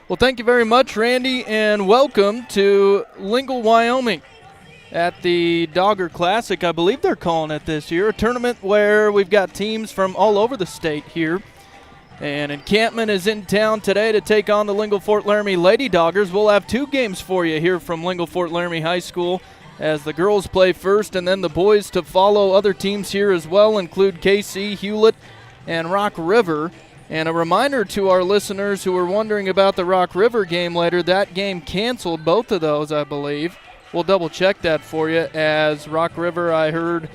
Well, thank you very much, Randy, and welcome to Lingle, Wyoming at the Dogger Classic. I believe they're calling it this year, a tournament where we've got teams from all over the state here. And Encampment is in town today to take on the Lingle-Ft Laramie Lady Doggers. We'll have two games for you here from Lingle-Ft Laramie High School as the girls play first and then the boys to follow. Other teams here as well include KC, Hewlett, and Rock River. And a reminder to our listeners who are wondering about the Rock River game later, that game canceled, both of those, I believe. We'll double check that for you, as Rock River, I heard,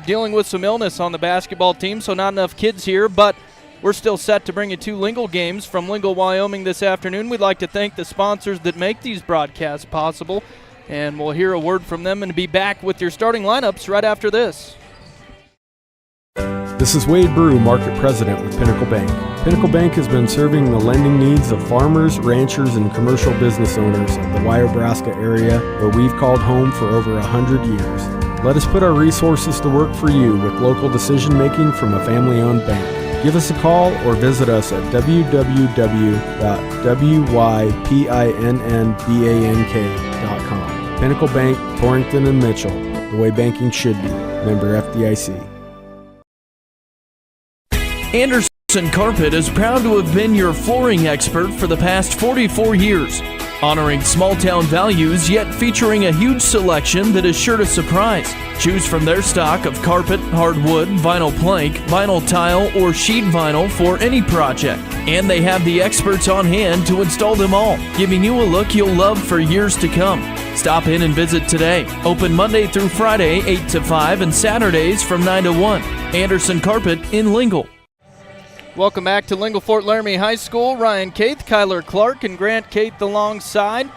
dealing with some illness on the basketball team, so not enough kids here, but we're still set to bring you two Lingle games from Lingle, Wyoming this afternoon. We'd like to thank the sponsors that make these broadcasts possible, and we'll hear a word from them and be back with your starting lineups right after this. This is Wade Brew, Market President with Pinnacle Bank. Pinnacle Bank has been serving the lending needs of farmers, ranchers, and commercial business owners of the Wyobraska area, where we've called home for over 100 years. Let us put our resources to work for you with local decision-making from a family-owned bank. Give us a call or visit us at www.wypinnbank.com. Pinnacle Bank, Torrington and Mitchell, the way banking should be. Member FDIC. Anderson Carpet is proud to have been your flooring expert for the past 44 years, honoring small-town values yet featuring a huge selection that is sure to surprise. Choose from their stock of carpet, hardwood, vinyl plank, vinyl tile, or sheet vinyl for any project. And they have the experts on hand to install them all, giving you a look you'll love for years to come. Stop in and visit today. Open Monday through Friday, 8 to 5, and Saturdays from 9 to 1. Anderson Carpet in Lingle. Welcome back to Lingle-Ft Laramie High School. Ryan Caith, Kyler Clark, and Grant Caith alongside.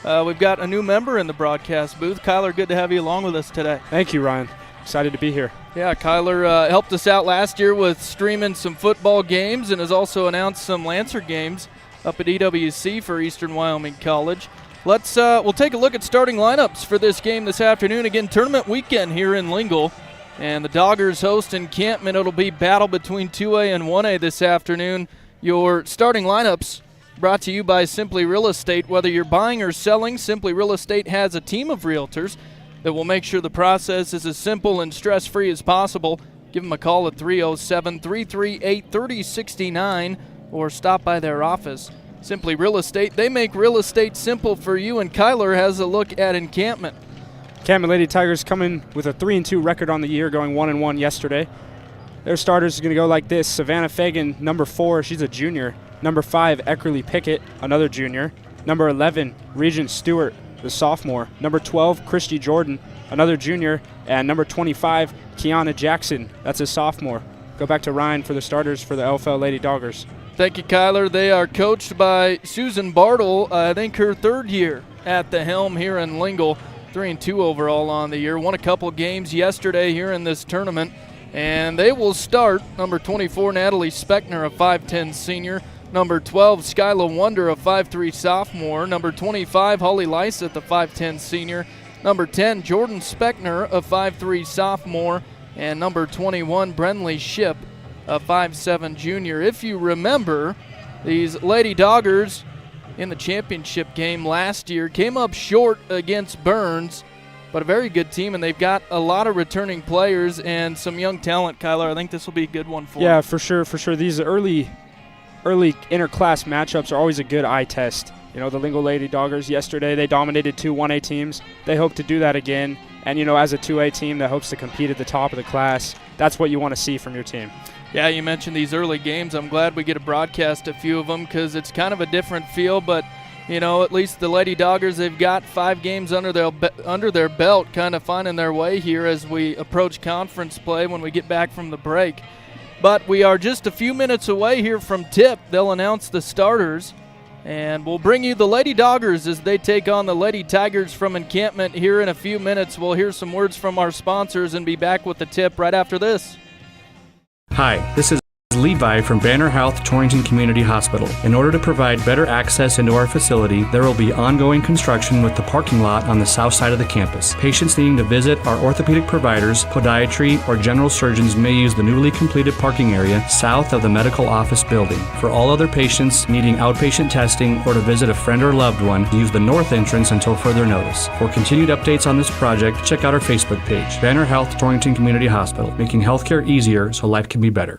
We've got a new member in the broadcast booth. Kyler, good to have you along with us today. Thank you, Ryan. Excited to be here. Yeah, Kyler helped us out last year with streaming some football games and has also announced some Lancer games up at EWC for Eastern Wyoming College. We'll take a look at starting lineups for this game this afternoon. Again, tournament weekend here in Lingle. And the Doggers host Encampment. It'll be battle between 2A and 1A this afternoon. Your starting lineups brought to you by Simply Real Estate. Whether you're buying or selling, Simply Real Estate has a team of realtors that will make sure the process is as simple and stress-free as possible. Give them a call at 307-338-3069 or stop by their office. Simply Real Estate, they make real estate simple for you. And Kyler has a look at Encampment. Encampment Lady Tigers coming with a 3-2 record on the year, going 1-1 yesterday. Their starters are going to go like this. Savannah Fagan, number 4, she's a junior. Number 5, Eckerly Pickett, another junior. Number 11, Regent Stewart, the sophomore. Number 12, Christy Jordan, another junior. And number 25, Kiana Jackson, that's a sophomore. Go back to Ryan for the starters for the LFL Lady Doggers. Thank you, Kyler. They are coached by Susan Bartle, I think her third year at the helm here in Lingle. 3-2 overall on the year. Won a couple games yesterday here in this tournament. And they will start number 24, Natalie Speckner, a 5'10 senior. Number 12, Skyla Wonder, a 5'3 sophomore. Number 25, Holly Lyseth, a 5'10 senior. Number 10, Jordan Speckner, a 5'3 sophomore. And number 21, Brenley Ship, a 5'7 junior. If you remember, these Lady Doggers in the championship game last year came up short against Burns, but a very good team, and they've got a lot of returning players and some young talent. Kyler, I think this will be a good one for them. Yeah, for sure. These early interclass matchups are always a good eye test. You know, the Lingle Lady Doggers yesterday, they dominated 2 1A teams. They hope to do that again, and you know, as a 2A team that hopes to compete at the top of the class, that's what you want to see from your team. Yeah, you mentioned these early games. I'm glad we get to broadcast a few of them because it's kind of a different feel. But, you know, at least the Lady Doggers, they've got 5 games under their belt, kind of finding their way here as we approach conference play when we get back from the break. But we are just a few minutes away here from tip. They'll announce the starters, and we'll bring you the Lady Doggers as they take on the Lady Tigers from Encampment here in a few minutes. We'll hear some words from our sponsors and be back with the tip right after this. Hi, this is Levi from Banner Health Torrington Community Hospital. In order to provide better access into our facility, there will be ongoing construction with the parking lot on the south side of the campus. Patients needing to visit our orthopedic providers, podiatry, or general surgeons may use the newly completed parking area south of the medical office building. For all other patients needing outpatient testing or to visit a friend or loved one, use the north entrance until further notice. For continued updates on this project, check out our Facebook page, Banner Health Torrington Community Hospital, making healthcare easier so life can be better.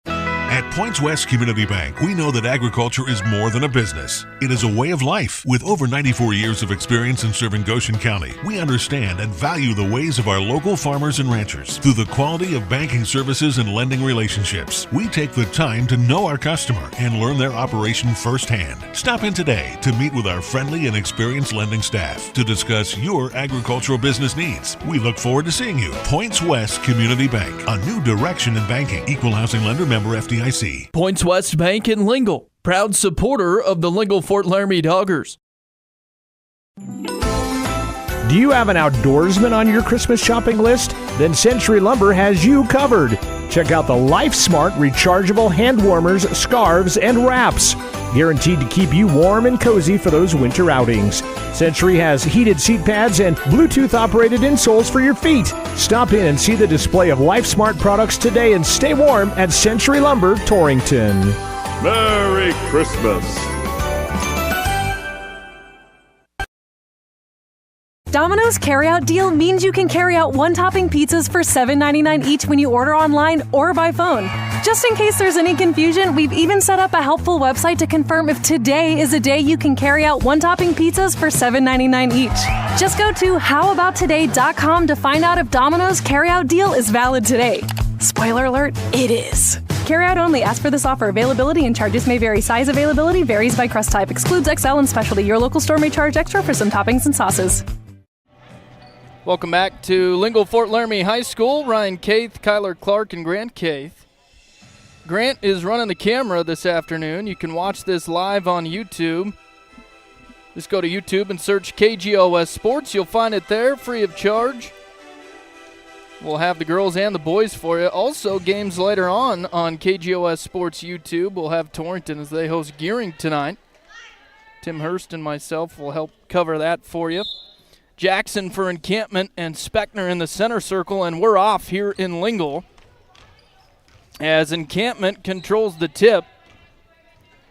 At Points West Community Bank, we know that agriculture is more than a business. It is a way of life. With over 94 years of experience in serving Goshen County, we understand and value the ways of our local farmers and ranchers. Through the quality of banking services and lending relationships, we take the time to know our customer and learn their operation firsthand. Stop in today to meet with our friendly and experienced lending staff to discuss your agricultural business needs. We look forward to seeing you. Points West Community Bank, a new direction in banking. Equal housing lender, member FDIC. Points West Bank in Lingle, proud supporter of the Lingle-Ft Laramie Doggers. Do you have an outdoorsman on your Christmas shopping list? Then Century Lumber has you covered. Check out the LifeSmart rechargeable hand warmers, scarves, and wraps. Guaranteed to keep you warm and cozy for those winter outings. Century has heated seat pads and Bluetooth-operated insoles for your feet. Stop in and see the display of LifeSmart products today and stay warm at Century Lumber, Torrington. Merry Christmas. Domino's carryout deal means you can carry out one-topping pizzas for $7.99 each when you order online or by phone. Just in case there's any confusion, we've even set up a helpful website to confirm if today is a day you can carry out one-topping pizzas for $7.99 each. Just go to howaboutoday.com to find out if Domino's carryout deal is valid today. Spoiler alert, it is. Carryout only. Ask for this offer. Availability and charges may vary. Size availability varies by crust type. Excludes XL and specialty. Your local store may charge extra for some toppings and sauces. Welcome back to Lingle-Ft Laramie High School. Ryan Caith, Kyler Clark, and Grant Caith. Grant is running the camera this afternoon. You can watch this live on YouTube. Just go to YouTube and search KGOS Sports. You'll find it there, free of charge. We'll have the girls and the boys for you. Also, games later on KGOS Sports YouTube. We'll have Torrington as they host Gearing tonight. Tim Hurst and myself will help cover that for you. Jackson for Encampment and Speckner in the center circle, and we're off here in Lingle as Encampment controls the tip.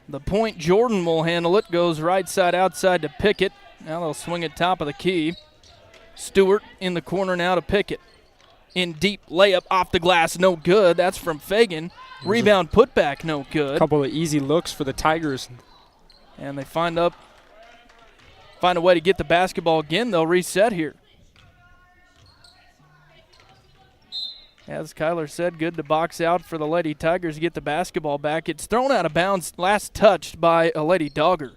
The point, Jordan will handle it, goes right side outside to Pickett. Now they'll swing it top of the key. Stewart in the corner now to Pickett. In deep, layup off the glass, no good. That's from Fagan. Rebound putback, no good. A couple of easy looks for the Tigers. And they find a way to get the basketball again. They'll reset here. As Kyler said, good to box out for the Lady Tigers to get the basketball back. It's thrown out of bounds, last touched by a Lady Dogger.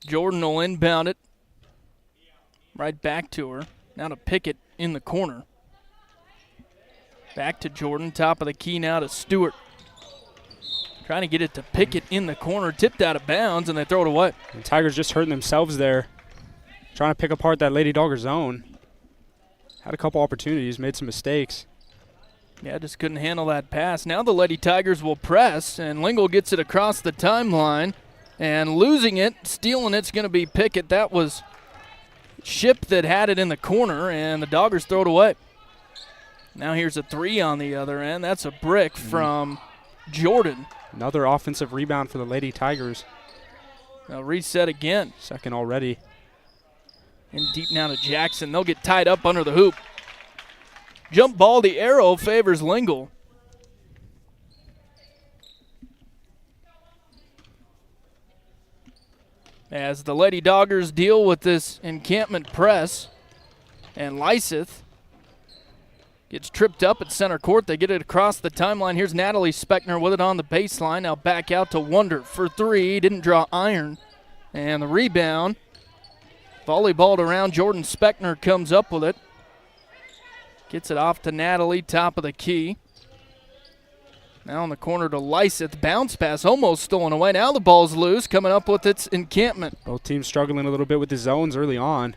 Jordan will inbound it. Right back to her. Now to Pickett in the corner. Back to Jordan, top of the key now to Stewart. Trying to get it to Pickett in the corner, tipped out of bounds, and they throw it away. The Tigers just hurting themselves there, trying to pick apart that Lady Dogger zone. Had a couple opportunities, made some mistakes. Yeah, just couldn't handle that pass. Now the Lady Tigers will press, and Lingle gets it across the timeline, and losing it, stealing it's going to be Pickett. That was Ship that had it in the corner, and the Doggers throw it away. Now here's a three on the other end. That's a brick from Jordan. Another offensive rebound for the Lady Tigers. They'll reset again. Second already. In deep now to Jackson. They'll get tied up under the hoop. Jump ball, the arrow favors Lingle. As the Lady Doggers deal with this Encampment press. And Lyseth gets tripped up at center court. They get it across the timeline. Here's Natalie Speckner with it on the baseline. Now back out to Wonder for three. Didn't draw iron. And the rebound. Volleyballed around. Jordan Speckner comes up with it. Gets it off to Natalie, top of the key. Now in the corner to Lyseth. Bounce pass almost stolen away. Now the ball's loose. Coming up with its Encampment. Both teams struggling a little bit with the zones early on.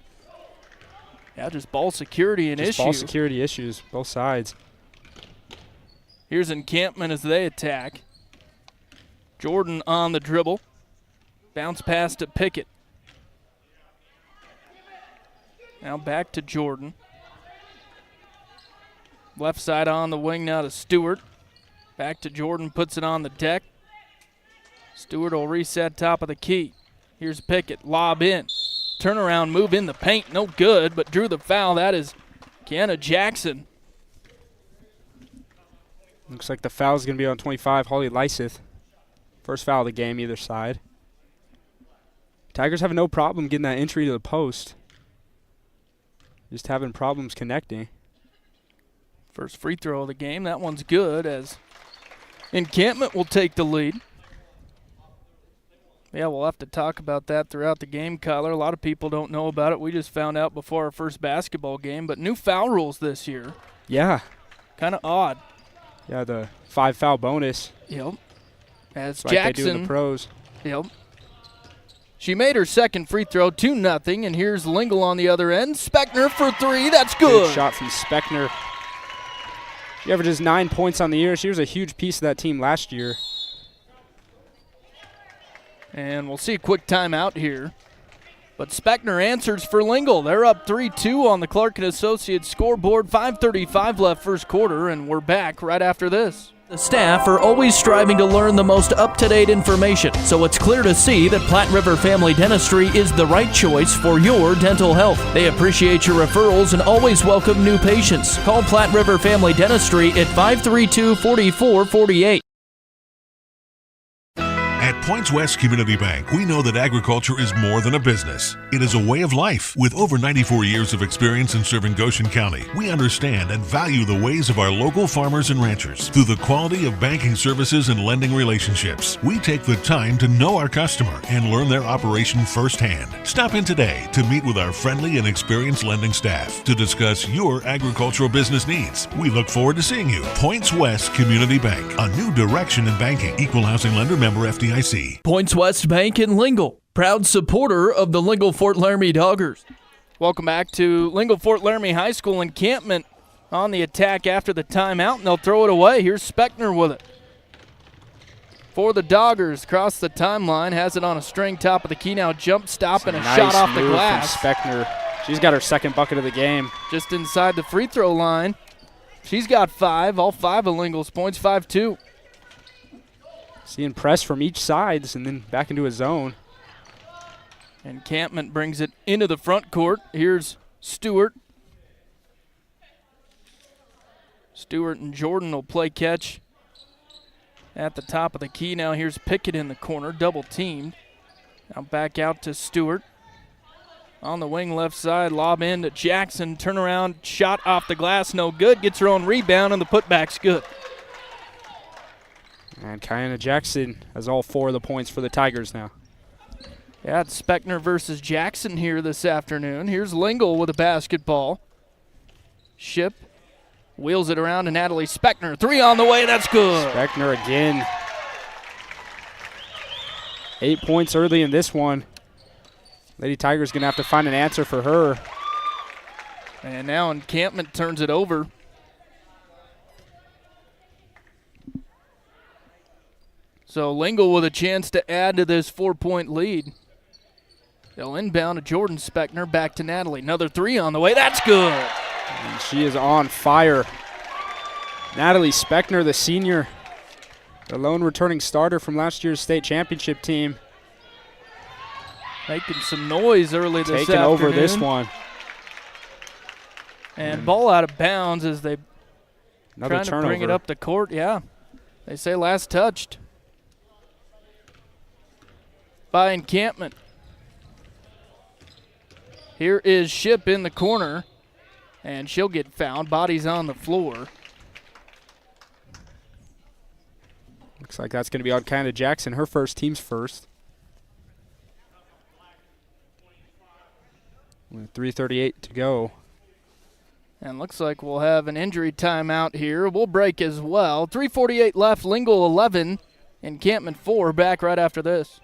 Yeah, just ball security and Just issue. ball security issues, both sides. Here's Encampment as they attack. Jordan on the dribble. Bounce pass to Pickett. Now back to Jordan. Left side on the wing now to Stewart. Back to Jordan, puts it on the deck. Stewart will reset top of the key. Here's Pickett, lob in. Turnaround move in the paint, no good, but drew the foul. That is Kiana Jackson. Looks like the foul is going to be on 25, Holly Lyseth. First foul of the game, either side. Tigers have no problem getting that entry to the post. Just having problems connecting. First free throw of the game. That one's good as Encampment will take the lead. Yeah, we'll have to talk about that throughout the game, Kyler. A lot of people don't know about it. We just found out before our first basketball game, but new foul rules this year. Yeah. Kind of odd. Yeah, the 5 foul bonus. Yep. As Like Jackson. they do in the pros. Yep. She made her second free throw, 2-0, and here's Lingle on the other end. Speckner for 3. That's good. Good shot from Speckner. She averages 9 points on the year. She was a huge piece of that team last year. And we'll see a quick timeout here. But Speckner answers for Lingle. They're up 3-2 on the Clark & Associates scoreboard. 5:35 left first quarter, and we're back right after this. The staff are always striving to learn the most up-to-date information, so it's clear to see that Platte River Family Dentistry is the right choice for your dental health. They appreciate your referrals and always welcome new patients. Call Platte River Family Dentistry at 532-4448. At Points West Community Bank, we know that agriculture is more than a business. It is a way of life. With over 94 years of experience in serving Goshen County, we understand and value the ways of our local farmers and ranchers. Through the quality of banking services and lending relationships, we take the time to know our customer and learn their operation firsthand. Stop in today to meet with our friendly and experienced lending staff to discuss your agricultural business needs. We look forward to seeing you. Points West Community Bank, a new direction in banking. Equal housing lender, member FDIC. Points West Bank in Lingle, proud supporter of the Lingle-Ft Laramie Doggers. Welcome back to Lingle-Ft Laramie High School. Encampment on the attack after the timeout, and they'll throw it away. Here's Speckner with it. For the Doggers, across the timeline, has it on a string, top of the key now, jump stop and a Nice shot off the move glass. from Speckner. She's got her second bucket of the game. Just inside the free throw line. She's got 5, all 5 of Lingle's points, 5-2. Seeing press from each sides and then back into a zone. Encampment brings it into the front court. Here's Stewart. Stewart and Jordan will play catch at the top of the key. Now here's Pickett in the corner, double teamed. Now back out to Stewart. On the wing left side, lob in to Jackson. Turnaround, shot off the glass, no good. Gets her own rebound, and the putback's good. And Kiana Jackson has all 4 of the points for the Tigers now. Yeah, it's Speckner versus Jackson here this afternoon. Here's Lingle with a basketball. Ship wheels it around to Natalie Speckner. 3 on the way, that's good. Speckner again. 8 points early in this one. Lady Tigers going to have to find an answer for her. And now Encampment turns it over. So Lingle with a chance to add to this 4-point lead. They'll inbound to Jordan Speckner, back to Natalie. Another 3 on the way, that's good. And she is on fire. Natalie Speckner, the senior, the lone returning starter from last year's state championship team. Making some noise early this afternoon. Taking over this one. And ball out of bounds as they Another trying turnover. to bring it up the court. Yeah, they say last touched by Encampment. Here is Ship in the corner, and she'll get fouled. Body's on the floor. Looks like that's going to be on Kiana Jackson, her first, team's first. With 3:38 to go. And looks like we'll have an injury timeout here. We'll break as well. 3:48 left, Lingle 11, Encampment 4. Back right after this.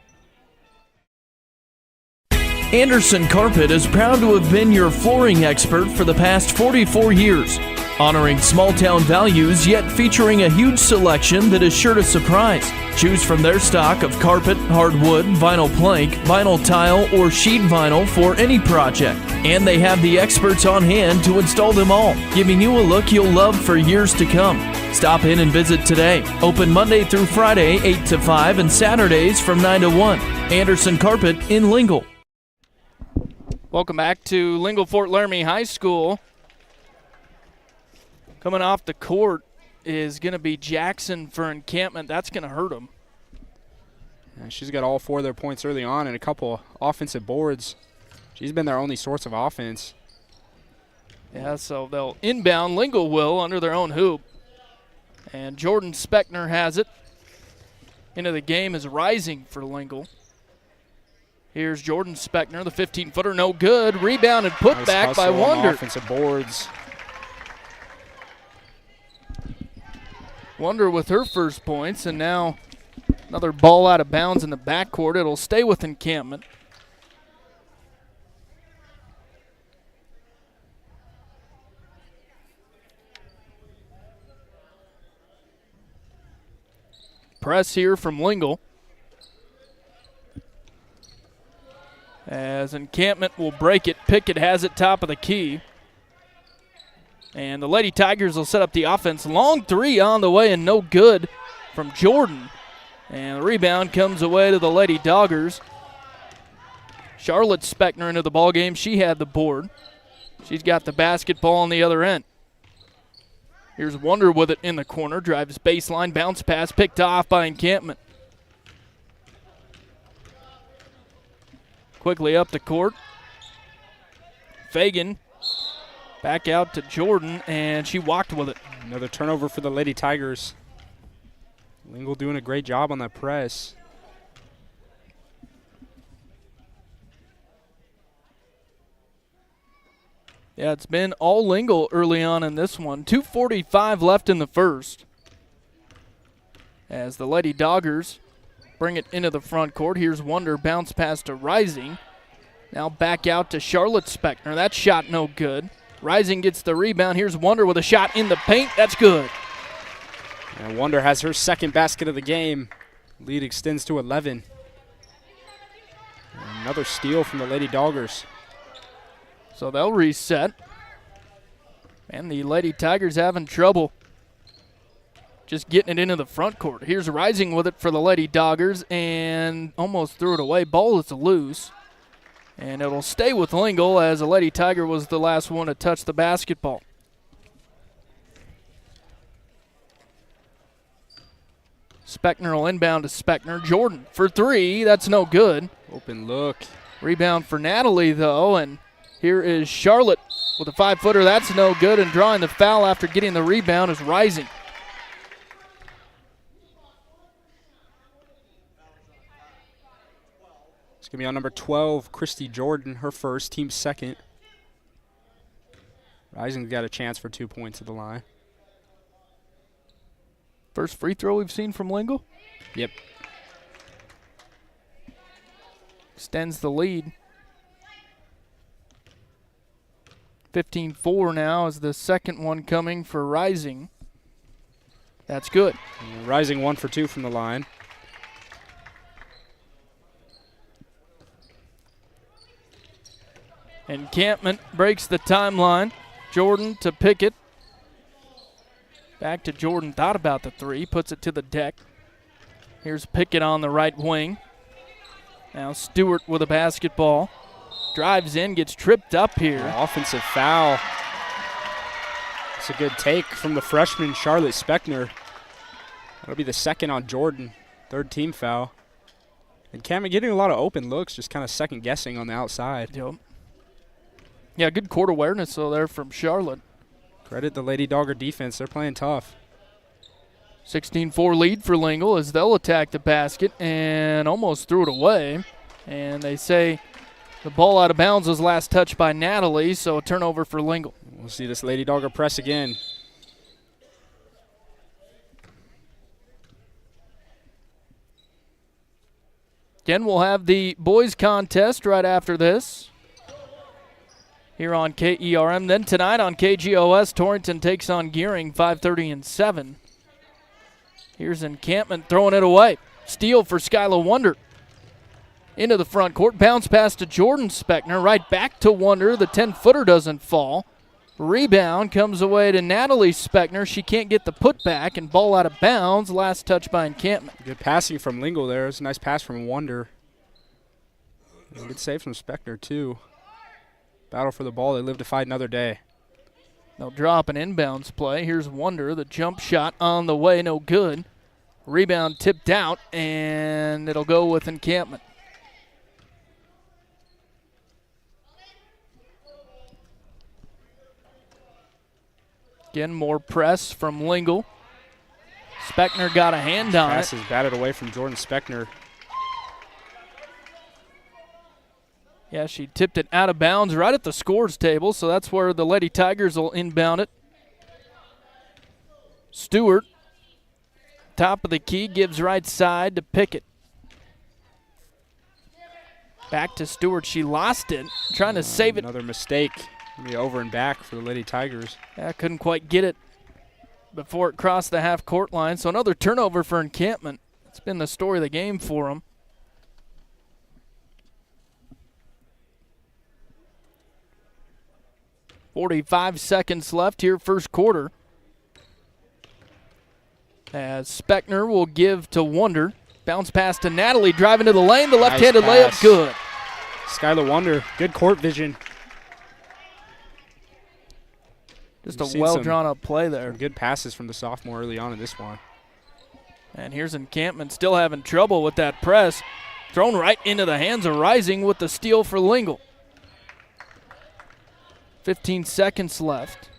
Anderson Carpet is proud to have been your flooring expert for the past 44 years, honoring small-town values yet featuring a huge selection that is sure to surprise. Choose from their stock of carpet, hardwood, vinyl plank, vinyl tile, or sheet vinyl for any project. And they have the experts on hand to install them all, giving you a look you'll love for years to come. Stop in and visit today. Open Monday through Friday, 8 to 5, and Saturdays from 9 to 1. Anderson Carpet in Lingle. Welcome back to Lingle-Ft Laramie High School. Coming off the court is going to be Jackson for Encampment. That's going to hurt him. And she's got all 4 of their points early on and a couple offensive boards. She's been their only source of offense. Yeah, so they'll inbound. Lingle will under their own hoop. And Jordan Speckner has it. Into the game is rising for Lingle. Here's Jordan Speckner, the 15-footer, no good. Rebound and put Nice back by hustle on Wonder. Offensive boards. Wonder with her first points, and now another ball out of bounds in the backcourt. It'll stay with Encampment. Press here from Lingle. As Encampment will break it. Pickett has it top of the key. And the Lady Tigers will set up the offense. Long three on the way and no good from Jordan. And the rebound comes away to the Lady Doggers. Charlotte Speckner into the ballgame. She had the board. She's got the basketball on the other end. Here's Wonder with it in the corner. Drives baseline, bounce pass, picked off by Encampment. Quickly up the court. Fagan back out to Jordan, and she walked with it. Another turnover for the Lady Tigers. Lingle doing a great job on that press. Yeah, it's been all Lingle early on in this one. 2:45 left in the first. As the Lady Doggers bring it into the front court. Here's Wonder, bounce pass to Rising. Now back out to Charlotte Speckner. That shot no good. Rising gets the rebound. Here's Wonder with a shot in the paint. That's good. And Wonder has her second basket of the game. Lead extends to 11. And another steal from the Lady Doggers. So they'll reset. And the Lady Tigers having trouble just getting it into the front court. Here's Rising with it for the Lady Doggers and almost threw it away. Ball is loose. And it'll stay with Lingle as the Lady Tiger was the last one to touch the basketball. Speckner will inbound to Speckner. Jordan for three. That's no good. Open look. Rebound for Natalie, though. And here is Charlotte with a 5-footer. That's no good. And drawing the foul after getting the rebound is Rising. It's going to be on number 12, Christy Jordan, her first, team second. Rising's got a chance for 2 points at the line. First free throw we've seen from Lingle. Yep. Extends the lead. 15-4 now is the second one coming for Rising. That's good. And Rising 1 for 2 from the line. Encampment breaks the timeline. Jordan to Pickett. Back to Jordan. Thought about the three. Puts it to the deck. Here's Pickett on the right wing. Now Stewart with a basketball. Drives in, gets tripped up here. Offensive foul. It's a good take from the freshman Charlotte Speckner. That'll be the second on Jordan. Third team foul. And Encampment getting a lot of open looks, just kind of second guessing on the outside. Yep. Yeah, good court awareness though there from Charlotte. Credit the Lady Dogger defense. They're playing tough. 16-4 lead for Lingle as they'll attack the basket and almost threw it away. And they say the ball out of bounds was last touched by Natalie, so a turnover for Lingle. We'll see this Lady Dogger press again. Again, we'll have the boys contest right after this here on KERM. Then tonight on KGOS, Torrington takes on Gearing, 5:30 and 7. Here's Encampment throwing it away. Steal for Skylar Wonder. Into the front court. Bounce pass to Jordan Speckner. Right back to Wonder. The 10-footer doesn't fall. Rebound comes away to Natalie Speckner. She can't get the putback and ball out of bounds. Last touch by Encampment. Good passing from Lingle there. It's a nice pass from Wonder. Good save from Speckner, too. Battle for the ball. They live to fight another day. They'll drop an inbounds play. Here's Wonder. The jump shot on the way. No good. Rebound tipped out, and it'll go with Encampment. Again, more press from Lingle. Speckner got a hand on it. Pass is batted away from Jordan Speckner. Yeah, she tipped it out of bounds right at the scores table, so that's where the Lady Tigers will inbound it. Stewart, top of the key, gives right side to Pickett. Back to Stewart. She lost it, trying to save it. Another mistake. Maybe over and back for the Lady Tigers. Yeah, couldn't quite get it before it crossed the half-court line. So another turnover for Encampment. It's been the story of the game for them. .45 seconds left here, first quarter. As Speckner will give to Wonder. Bounce pass to Natalie, driving to the lane. The left-handed layup, good. Skylar Wonder, good court vision. Just a well-drawn-up play there. Good passes from the sophomore early on in this one. And here's Encampment still having trouble with that press. Thrown right into the hands of Rising with the steal for Lingle. 15 seconds left.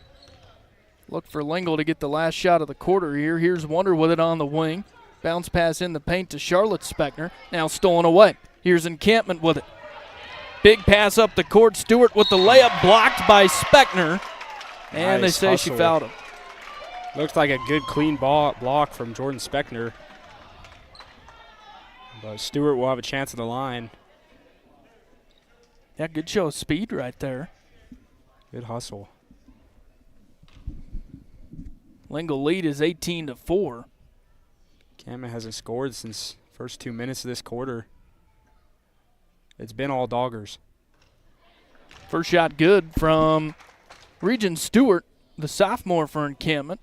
Look for Lingle to get the last shot of the quarter here. Here's Wonder with it on the wing. Bounce pass in the paint to Charlotte Speckner. Now stolen away. Here's Encampment with it. Big pass up the court. Stewart with the layup blocked by Speckner. And Nice they say hustle. she fouled him. Looks like a good clean ball block from Jordan Speckner. But Stewart will have a chance at the line. Yeah, good show of speed right there. Good hustle. Lingle lead is 18-4. Encampment hasn't scored since first 2 minutes of this quarter. It's been all Doggers. First shot good from Regent Stewart, the sophomore for Encampment.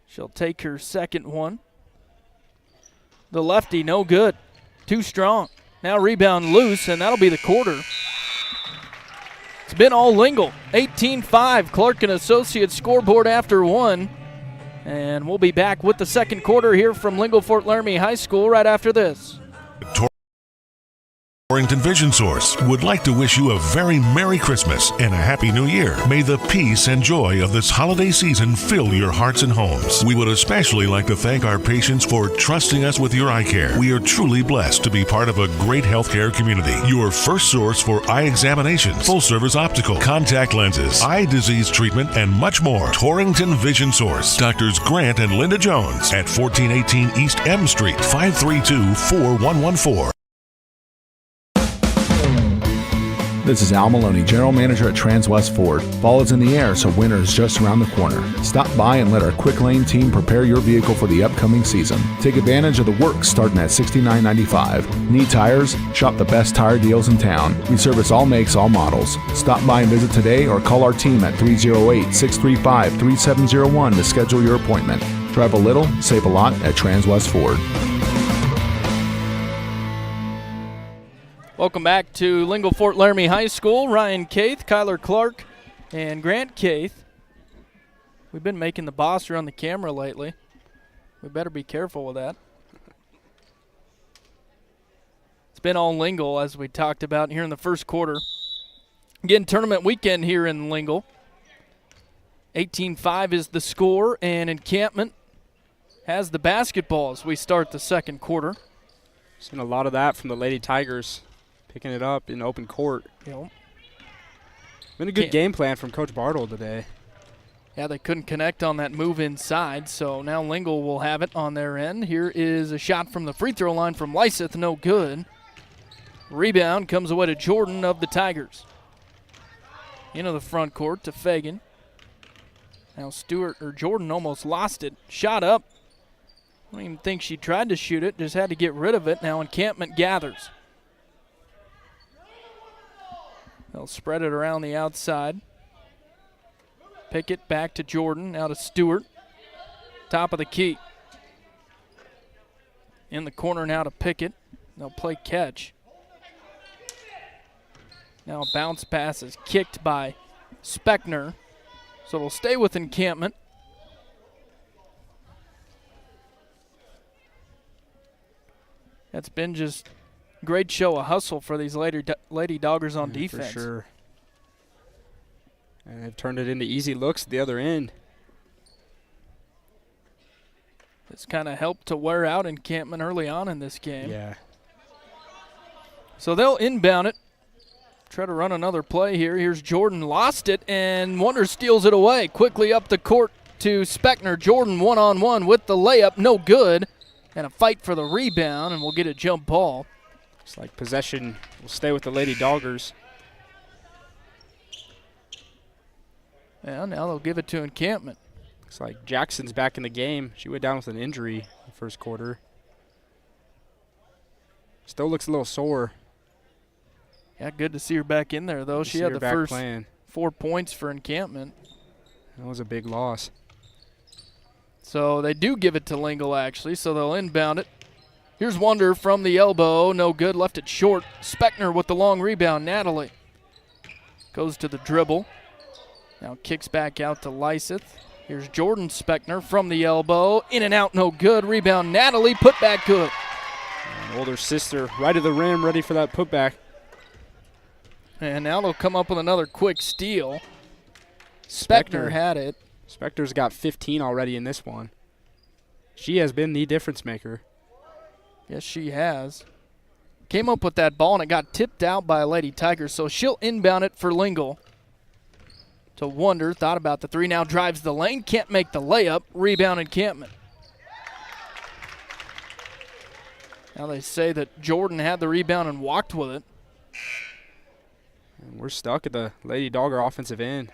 She'll take her second one. The lefty, no good. Too strong. Now rebound loose, and that'll be the quarter. It's been all Lingle. 18-5, Clark and Associates scoreboard after one. And we'll be back with the second quarter here from Lingle-Fort Laramie High School right after this. Torrington Vision Source would like to wish you a very Merry Christmas and a Happy New Year. May the peace and joy of this holiday season fill your hearts and homes. We would especially like to thank our patients for trusting us with your eye care. We are truly blessed to be part of a great healthcare community. Your first source for eye examinations, full-service optical, contact lenses, eye disease treatment, and much more. Torrington Vision Source. Doctors Grant and Linda Jones at 1418 East M Street, 532-4114. This is Al Maloney, General Manager at Transwest Ford. Fall is in the air, so winter is just around the corner. Stop by and let our Quick Lane team prepare your vehicle for the upcoming season. Take advantage of the works starting at $69.95. Need tires? Shop the best tire deals in town. We service all makes, all models. Stop by and visit today or call our team at 308-635-3701 to schedule your appointment. Drive a little, save a lot at Transwest Ford. Welcome back to Lingle-Fort Laramie High School. Ryan Caith, Kyler Clark, and Grant Caith. We've been making the boss run the camera lately. We better be careful with that. It's been all Lingle, as we talked about here in the first quarter. Again, tournament weekend here in Lingle. 18-5 is the score, and Encampment has the basketball as we start the second quarter. Seen a lot of that from the Lady Tigers. Picking it up in open court. Yep. Been a good game plan from Coach Bartle today. Yeah, they couldn't connect on that move inside, so now Lingle will have it on their end. Here is a shot from the free throw line from Lyseth, no good. Rebound comes away to Jordan of the Tigers. Into the front court to Fagan. Now Jordan almost lost it. Shot up. I don't even think she tried to shoot it, just had to get rid of it. Now Encampment gathers. They'll spread it around the outside. Pickett back to Jordan, now to Stewart. Top of the key. In the corner now to Pickett. They'll play catch. Now a bounce pass is kicked by Speckner. So it'll stay with Encampment. That's been just great show of hustle for these Lady Doggers on defense. For sure. And they've turned it into easy looks at the other end. This kind of helped to wear out Encampment early on in this game. Yeah. So they'll inbound it. Try to run another play here. Here's Jordan, lost it, and Wonder steals it away. Quickly up the court to Speckner. Jordan one-on-one with the layup, no good. And a fight for the rebound, and we'll get a jump ball. Looks like possession will stay with the Lady Doggers. Yeah, now they'll give it to Encampment. Looks like Jackson's back in the game. She went down with an injury in the first quarter. Still looks a little sore. Yeah, good to see her back in there, though. She had the first 4 points for Encampment. That was a big loss. So they do give it to Lingle, actually, so they'll inbound it. Here's Wonder from the elbow. No good, left it short. Speckner with the long rebound. Natalie goes to the dribble. Now kicks back out to Lyseth. Here's Jordan Speckner from the elbow. In and out, no good. Rebound, Natalie, put back good. And older sister right at the rim, ready for that putback. And now they'll come up with another quick steal. Speckner had it. Spector's got 15 already in this one. She has been the difference maker. Yes, she has. Came up with that ball, and it got tipped out by a Lady Tiger, so she'll inbound it for Lingle. To Wonder, thought about the three, now drives the lane, can't make the layup. Rebound Encampment. Now they say that Jordan had the rebound and walked with it. And we're stuck at the Lady Dogger offensive end.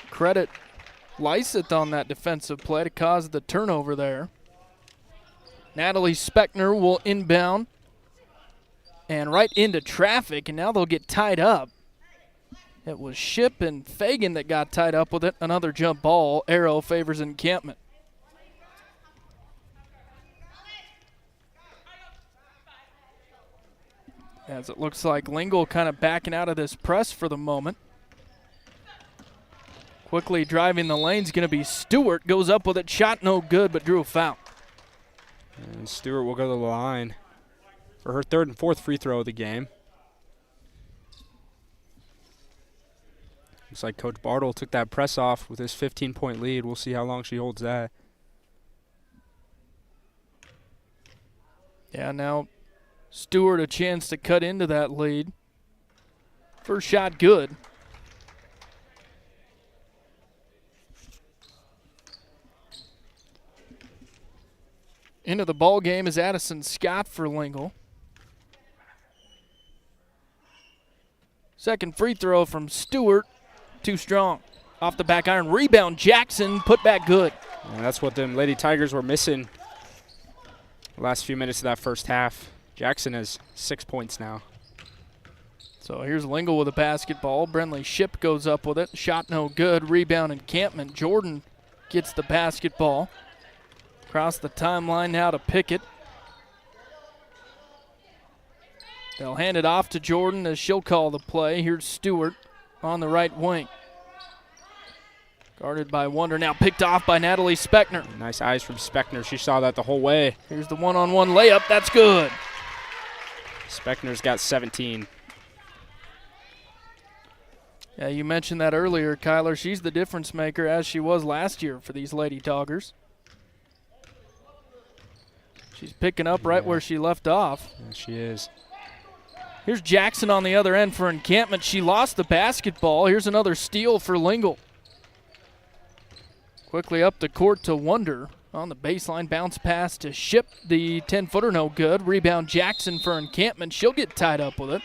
Credit Lyseth on that defensive play to cause the turnover there. Natalie Speckner will inbound and right into traffic, and now they'll get tied up. It was Ship and Fagan that got tied up with it. Another jump ball. Arrow favors Encampment. As it looks like Lingle kind of backing out of this press for the moment. Quickly driving the lane is going to be Stewart. Goes up with it. Shot no good, but drew a foul. And Stewart will go to the line for her third and fourth free throw of the game. Looks like Coach Bartle took that press off with his 15-point lead. We'll see how long she holds that. Yeah, now Stewart a chance to cut into that lead. First shot good. Into the ball game is Addison Scott for Lingle. Second free throw from Stewart. Too strong. Off the back iron. Rebound Jackson. Put back good. And that's what them Lady Tigers were missing the last few minutes of that first half. Jackson has 6 points now. So here's Lingle with a basketball. Brenley Ship goes up with it. Shot no good. Rebound Encampment. Jordan gets the basketball. Across the timeline now to Pickett. They'll hand it off to Jordan as she'll call the play. Here's Stewart on the right wing. Guarded by Wonder, now picked off by Natalie Speckner. Nice eyes from Speckner. She saw that the whole way. Here's the one-on-one layup. That's good. Speckner's got 17. Yeah, you mentioned that earlier, Kyler. She's the difference maker, as she was last year for these Lady Doggers. She's picking up right where she left off. Yeah, she is. Here's Jackson on the other end for Encampment. She lost the basketball. Here's another steal for Lingle. Quickly up the court to Wonder. On the baseline, bounce pass to Ship. The 10-footer no good. Rebound Jackson for Encampment. She'll get tied up with it.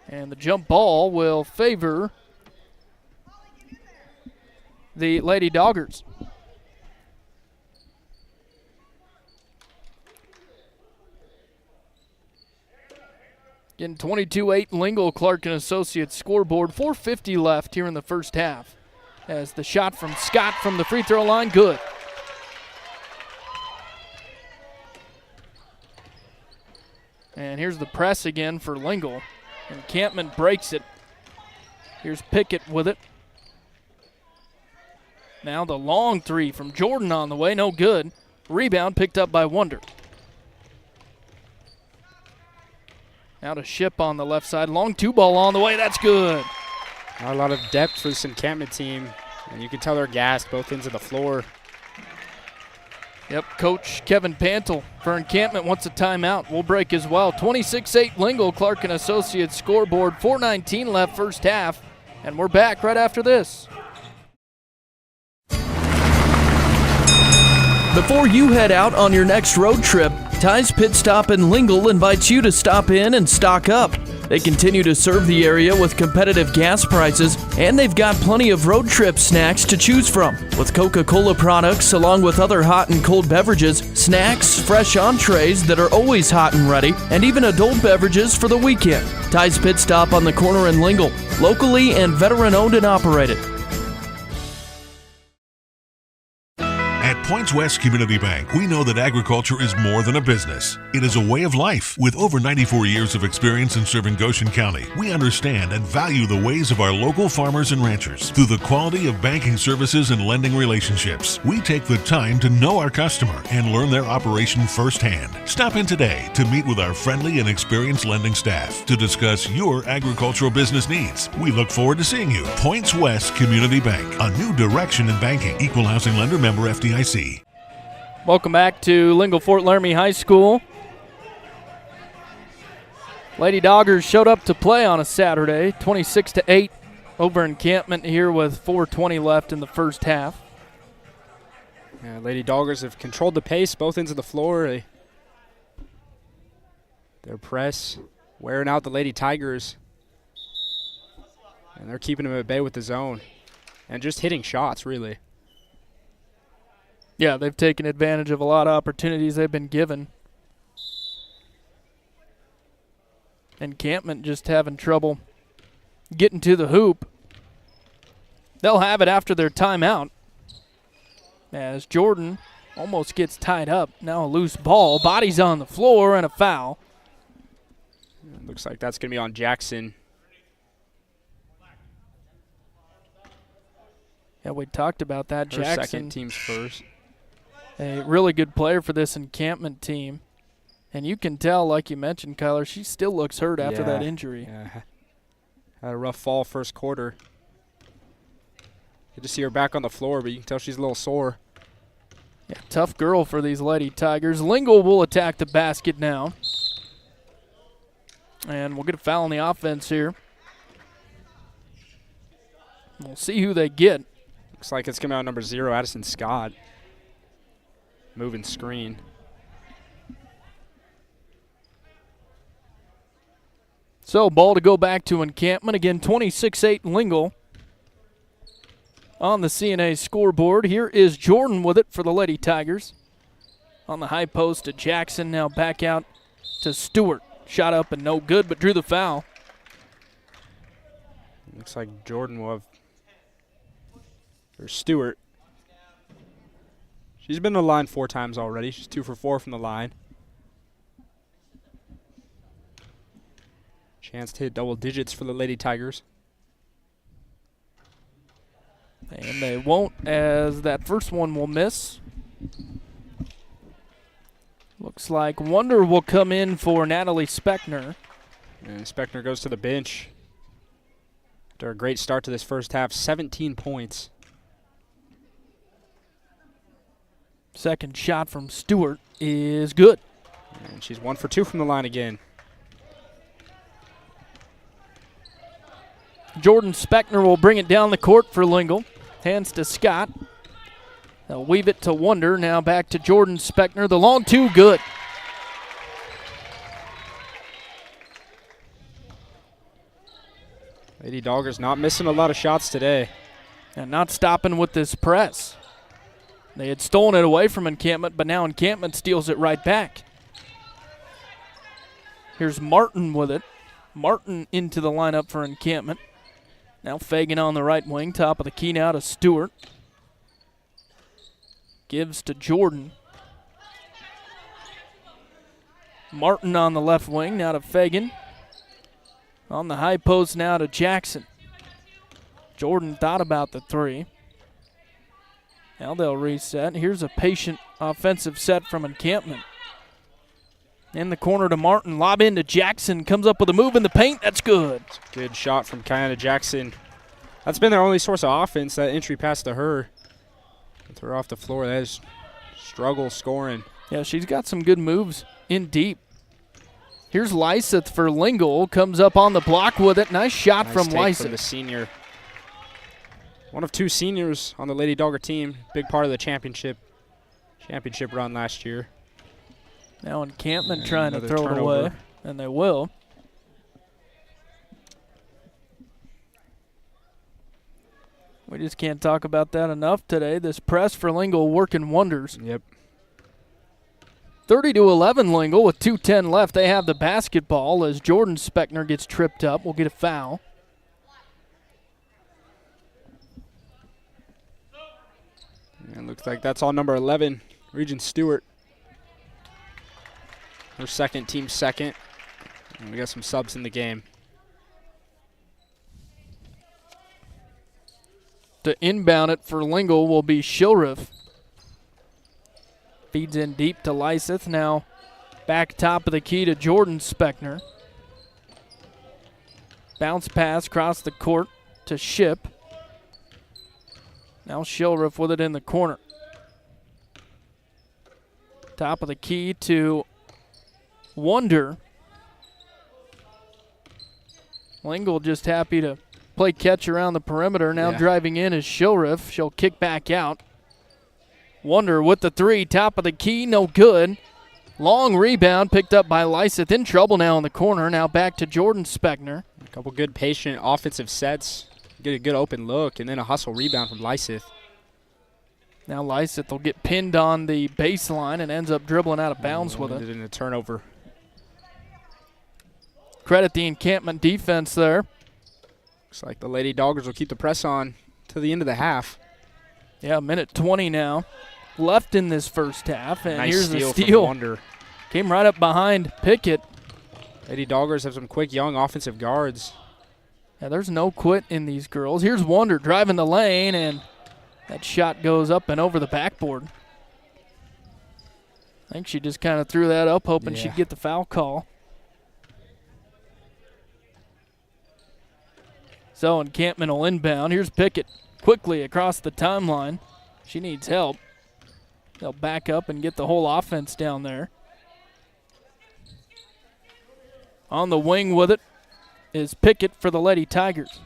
And the jump ball will favor the Lady Doggers. Getting 22-8 Lingle Clark and Associates scoreboard. 4:50 left here in the first half. As the shot from Scott from the free throw line, good. And here's the press again for Lingle. Encampment breaks it. Here's Pickett with it. Now the long three from Jordan on the way, no good. Rebound picked up by Wonder. Now to Ship on the left side. Long two ball on the way, that's good. Not a lot of depth for this Encampment team, and you can tell they're gassed both ends of the floor. Yep, Coach Kevin Pantel for Encampment wants a timeout. We'll break as well. 26-8 Lingle Clark and Associates scoreboard. 4:19 left first half, and we're back right after this. Before you head out on your next road trip, Ty's Pit Stop in Lingle invites you to stop in and stock up. They continue to serve the area with competitive gas prices, and they've got plenty of road trip snacks to choose from. With Coca-Cola products along with other hot and cold beverages, snacks, fresh entrees that are always hot and ready, and even adult beverages for the weekend. Ty's Pit Stop on the corner in Lingle, locally and veteran owned and operated. At Points West Community Bank, we know that agriculture is more than a business. It is a way of life. With over 94 years of experience in serving Goshen County, we understand and value the ways of our local farmers and ranchers. Through the quality of banking services and lending relationships, we take the time to know our customer and learn their operation firsthand. Stop in today to meet with our friendly and experienced lending staff to discuss your agricultural business needs. We look forward to seeing you. Points West Community Bank, a new direction in banking. Equal housing lender, member FDIC. Welcome back to Lingle-Ft Laramie High School. Lady Doggers showed up to play on a Saturday, 26-8 over Encampment here with 4:20 left in the first half. Yeah, Lady Doggers have controlled the pace both ends of the floor. Their press wearing out the Lady Tigers, and they're keeping them at bay with the zone and just hitting shots, really. Yeah, they've taken advantage of a lot of opportunities they've been given. Encampment just having trouble getting to the hoop. They'll have it after their timeout as Jordan almost gets tied up. Now a loose ball. Body's on the floor and a foul. Looks like that's going to be on Jackson. Yeah, we talked about that. Her Jackson, second, team's first. A really good player for this Encampment team. And you can tell, like you mentioned, Kyler, she still looks hurt after that injury. Yeah. Had a rough fall first quarter. Good to see her back on the floor, but you can tell she's a little sore. Yeah, tough girl for these Lady Tigers. Lingle will attack the basket now. And we'll get a foul on the offense here. We'll see who they get. Looks like it's coming out number 0, Addison Scott. Moving screen. So ball to go back to Encampment. Again, 26-8 Lingle on the CNA scoreboard. Here is Jordan with it for the Lady Tigers. On the high post to Jackson. Now back out to Stewart. Shot up and no good, but drew the foul. Looks like Jordan will have, or Stewart. She's been to the line 4 times already. She's 2 for 4 from the line. Chance to hit double digits for the Lady Tigers. And they won't, as that first one will miss. Looks like Wonder will come in for Natalie Speckner. And Speckner goes to the bench. After a great start to this first half, 17 points. Second shot from Stewart is good. And she's 1 for 2 from the line again. Jordan Speckner will bring it down the court for Lingle. Hands to Scott. They'll weave it to Wonder. Now back to Jordan Speckner. The long two, good. Lady Doggers not missing a lot of shots today. And not stopping with this press. They had stolen it away from Encampment, but now Encampment steals it right back. Here's Martin with it. Martin into the lineup for Encampment. Now Fagan on the right wing. Top of the key now to Stewart. Gives to Jordan. Martin on the left wing. Now to Fagan. On the high post now to Jackson. Jordan thought about the three. Now they'll reset. Here's a patient offensive set from Encampment. In the corner to Martin. Lob into Jackson. Comes up with a move in the paint. That's good. Good shot from Kiana Jackson. That's been their only source of offense, that entry pass to her. With her off the floor, that is struggle scoring. Yeah, she's got some good moves in deep. Here's Lyseth for Lingle. Comes up on the block with it. Nice shot from Lyseth. For the senior. One of two seniors on the Lady Dogger team. Big part of the championship run last year. Now Encampment trying to throw turnover. it away, and they will. We just can't talk about that enough today. This press for Lingle working wonders. Yep. 30-11 Lingle with 2:10 left. They have the basketball as Jordan Speckner gets tripped up. We'll get a foul. And looks like that's all number 11, Regent Stewart. Her second, team second. And we got some subs in the game. To inbound it for Lingle will be Shilriff. Feeds in deep to Lyseth. Now back top of the key to Jordan Speckner. Bounce pass across the court to Ship. Now Shilriff with it in the corner. Top of the key to Wonder. Lingle just happy to play catch around the perimeter. Now driving in is Shilriff. She'll kick back out. Wonder with the three. Top of the key, no good. Long rebound picked up by Lyseth. In trouble now in the corner. Now back to Jordan Speckner. A couple good patient offensive sets. Get a good open look, and then a hustle rebound from Lyseth. Now Lyseth will get pinned on the baseline and ends up dribbling out of bounds with it. In a turnover. Credit the Encampment defense there. Looks like the Lady Doggers will keep the press on to the end of the half. Yeah, minute 20 now left in this first half. And nice here's the steal steal. from Wonder. Came right up behind Pickett. Lady Doggers have some quick, young offensive guards. Yeah, there's no quit in these girls. Here's Wonder driving the lane, and that shot goes up and over the backboard. I think she just kind of threw that up, hoping she'd get the foul call. So Encampment will inbound. Here's Pickett quickly across the timeline. She needs help. They'll back up and get the whole offense down there. On the wing with it is Pickett for the Lady Tigers.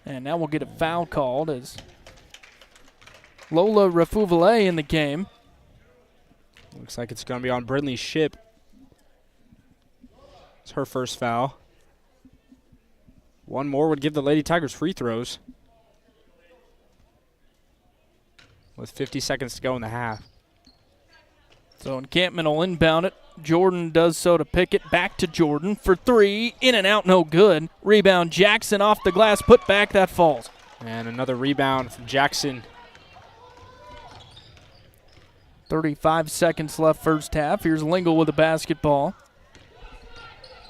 And now we'll get a foul called as Lola Refouvale in the game. Looks like it's going to be on Brindley Ship. It's her first foul. One more would give the Lady Tigers free throws. With 50 seconds to go in the half. So Encampment will inbound it. Jordan does so to Pickett. Back to Jordan for three. In and out, no good. Rebound, Jackson off the glass. Put back, that falls. And another rebound from Jackson. 35 seconds left first half. Here's Lingle with the basketball.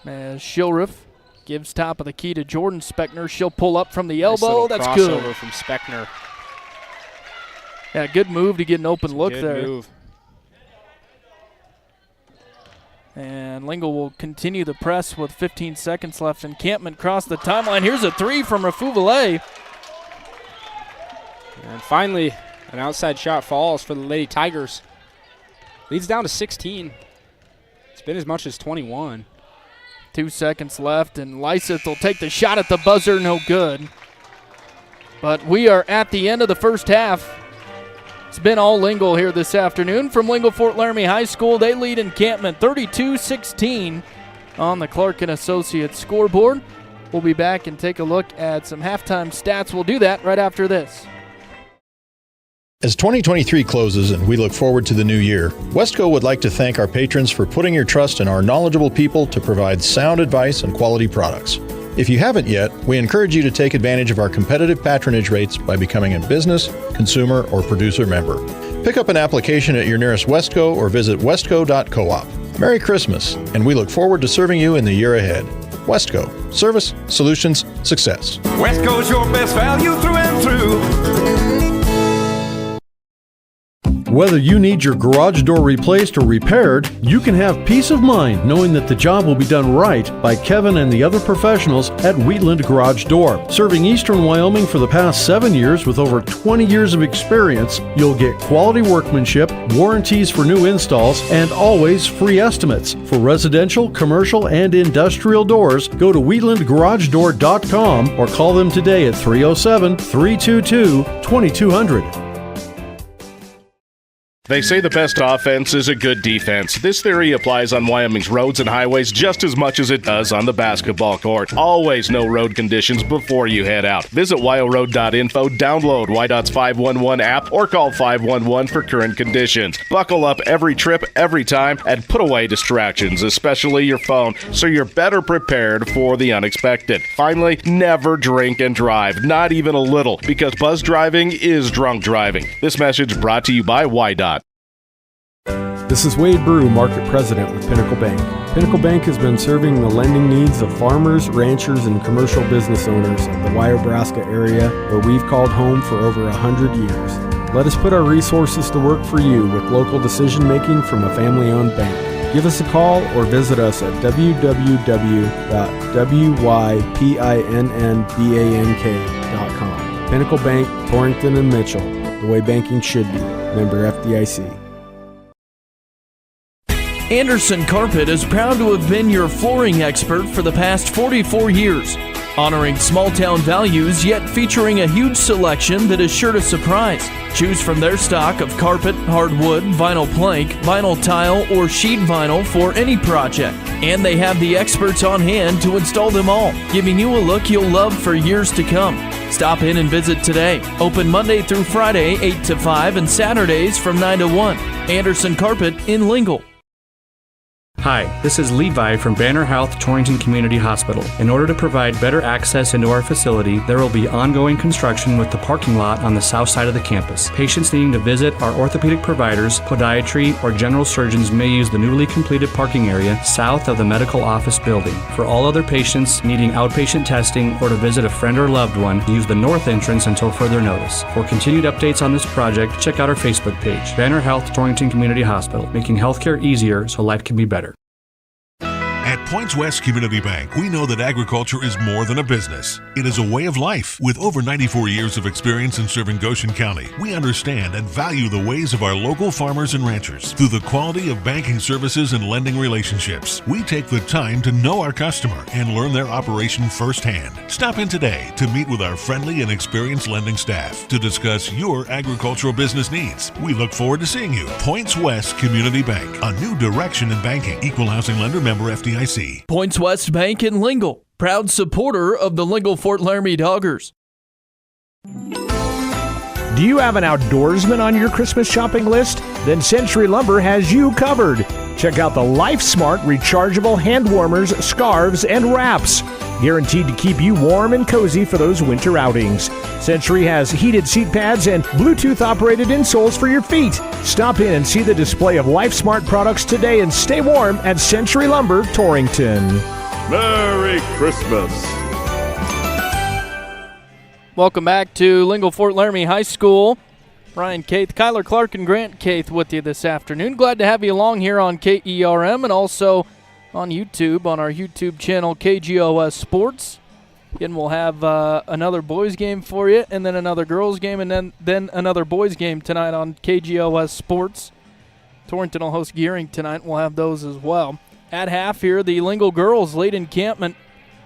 As Shilriff gives top of the key to Jordan Speckner. She'll pull up from the elbow. Nice That's good. crossover from Speckner. Yeah, good move to get an open look Good there. move. And Lingle will continue the press with 15 seconds left. Encampment cross the timeline. Here's a three from Refouvale. And finally, an outside shot falls for the Lady Tigers. Leads down to 16. It's been as much as 21. 2 seconds left, and Lyseth will take the shot at the buzzer, no good. But we are at the end of the first half. It's been all Lingle here this afternoon from Lingle-Ft Laramie High School. They lead Encampment 32-16 on the Clark & Associates scoreboard. We'll be back and take a look at some halftime stats. We'll do that right after this. As 2023 closes and we look forward to the new year, Westco would like to thank our patrons for putting your trust in our knowledgeable people to provide sound advice and quality products. If you haven't yet, we encourage you to take advantage of our competitive patronage rates by becoming a business, consumer, or producer member. Pick up an application at your nearest Westco or visit westco.coop. Merry Christmas, and we look forward to serving you in the year ahead. Westco. Service, solutions, success. Westco's your best value through and through. Whether you need your garage door replaced or repaired, you can have peace of mind knowing that the job will be done right by Kevin and the other professionals at Wheatland Garage Door. Serving Eastern Wyoming for the past 7 years with over 20 years of experience, you'll get quality workmanship, warranties for new installs, and always free estimates. For residential, commercial, and industrial doors, go to wheatlandgaragedoor.com or call them today at 307-322-2200. They say the best offense is a good defense. This theory applies on Wyoming's roads and highways just as much as it does on the basketball court. Always know road conditions before you head out. Visit wyoroad.info, download WYDOT's 511 app, or call 511 for current conditions. Buckle up every trip, every time, and put away distractions, especially your phone, so you're better prepared for the unexpected. Finally, never drink and drive, not even a little, because buzz driving is drunk driving. This message brought to you by WYDOT. This is Wade Brew, Market President with Pinnacle Bank. Pinnacle Bank has been serving the lending needs of farmers, ranchers, and commercial business owners in the Wyobraska area, where we've called home for over 100 years. Let us put our resources to work for you with local decision-making from a family-owned bank. Give us a call or visit us at www.wypinnbank.com. Pinnacle Bank, Torrington and Mitchell, the way banking should be. Member FDIC. Anderson Carpet is proud to have been your flooring expert for the past 44 years, honoring small-town values yet featuring a huge selection that is sure to surprise. Choose from their stock of carpet, hardwood, vinyl plank, vinyl tile, or sheet vinyl for any project. And they have the experts on hand to install them all, giving you a look you'll love for years to come. Stop in and visit today. Open Monday through Friday, 8 to 5, and Saturdays from 9 to 1. Anderson Carpet in Lingle. Hi, this is Levi from Banner Health Torrington Community Hospital. In order to provide better access into our facility, there will be ongoing construction with the parking lot on the south side of the campus. Patients needing to visit our orthopedic providers, podiatry, or general surgeons may use the newly completed parking area south of the medical office building. For all other patients needing outpatient testing or to visit a friend or loved one, use the north entrance until further notice. For continued updates on this project, check out our Facebook page, Banner Health Torrington Community Hospital, making healthcare easier so life can be better. At Points West Community Bank, we know that agriculture is more than a business. It is a way of life. With over 94 years of experience in serving Goshen County, we understand and value the ways of our local farmers and ranchers. Through the quality of banking services and lending relationships, we take the time to know our customer and learn their operation firsthand. Stop in today to meet with our friendly and experienced lending staff to discuss your agricultural business needs. We look forward to seeing you. Points West Community Bank, a new direction in banking. Equal housing lender, member FDIC. Points West Bank in Lingle, proud supporter of the Lingle-Ft Laramie Doggers. Do you have an outdoorsman on your Christmas shopping list? Then Century Lumber has you covered. Check out the LifeSmart rechargeable hand warmers, scarves, and wraps. Guaranteed to keep you warm and cozy for those winter outings. Century has heated seat pads and Bluetooth-operated insoles for your feet. Stop in and see the display of LifeSmart products today and stay warm at Century Lumber, Torrington. Merry Christmas. Welcome back to Lingle-Ft Laramie High School. Ryan Caith, Kyler Clark, and Grant Caith with you this afternoon. Glad to have you along here on KERM and also on YouTube, on our YouTube channel, KGOS Sports. Again, we'll have another boys game for you, and then another girls game, and then another boys game tonight on KGOS Sports. Torrington will host Gearing tonight. We'll have those as well. At half here, the Lingle girls lead Encampment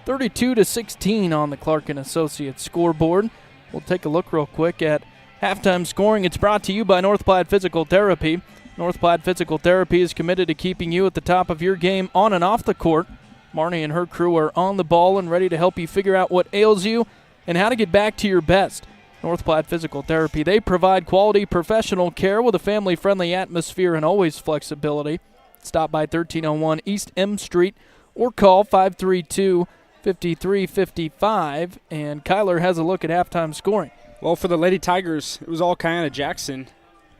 32-16 on the Clark & Associates scoreboard. We'll take a look real quick at halftime scoring. It's brought to you by North Platte Physical Therapy. North Platte Physical Therapy is committed to keeping you at the top of your game on and off the court. Marnie and her crew are on the ball and ready to help you figure out what ails you and how to get back to your best. North Platte Physical Therapy, they provide quality professional care with a family-friendly atmosphere and always flexibility. Stop by 1301 East M Street or call 532-5355. And Kyler has a look at halftime scoring. Well, for the Lady Tigers, it was all Kiana Jackson.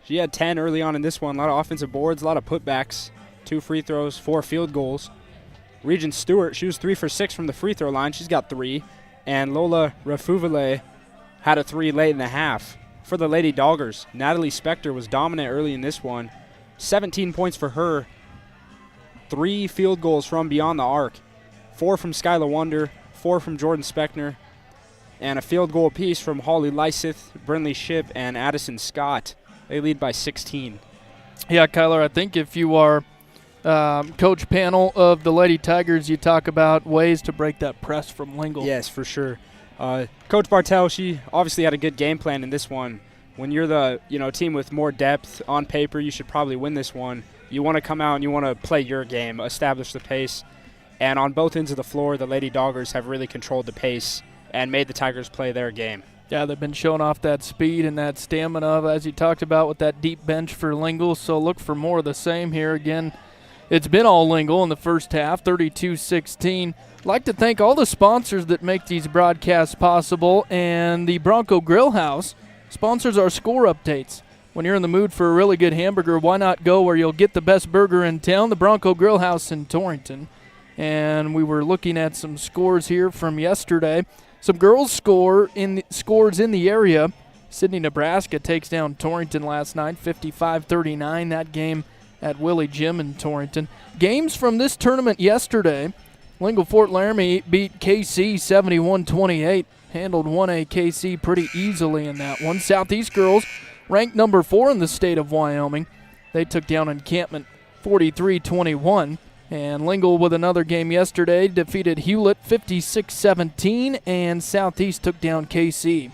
She had 10 early on in this one. A lot of offensive boards, a lot of putbacks, 2 free throws, 4 field goals. Regent Stewart, she was 3 for 6 from the free throw line. She's got 3. And Lola Rafuvale had a 3 late in the half. For the Lady Doggers, Natalie Spector was dominant early in this one. 17 points for her. 3 field goals from beyond the arc. 4 from Skylar Wonder, 4 from Jordan Speckner, and a field goal apiece from Holly Lyseth, Brinley Shipp, and Addison Scott. They lead by 16. Yeah, Kyler, I think if you are coach panel of the Lady Tigers, you talk about ways to break that press from Lingle. Yes, for sure. Coach Bartel, she obviously had a good game plan in this one. When you're the team with more depth on paper, you should probably win this one. You want to come out and you want to play your game, establish the pace. And on both ends of the floor, the Lady Doggers have really controlled the pace and made the Tigers play their game. Yeah, they've been showing off that speed and that stamina, as you talked about, with that deep bench for Lingle. So look for more of the same here. Again, it's been all Lingle in the first half, 32-16. I'd like to thank all the sponsors that make these broadcasts possible, and the Bronco Grill House sponsors our score updates. When you're in the mood for a really good hamburger, why not go where you'll get the best burger in town, the Bronco Grill House in Torrington. And we were looking at some scores here from yesterday. Some girls scores in the area. Sydney, Nebraska takes down Torrington last night, 55-39. That game at Willie Gym in Torrington. Games from this tournament yesterday. Lingle-Ft Laramie beat KC 71-28. Handled 1A KC pretty easily in that one. Southeast girls, ranked number 4 in the state of Wyoming. They took down Encampment 43-21. And Lingle with another game yesterday defeated Hewlett 56-17, and Southeast took down KC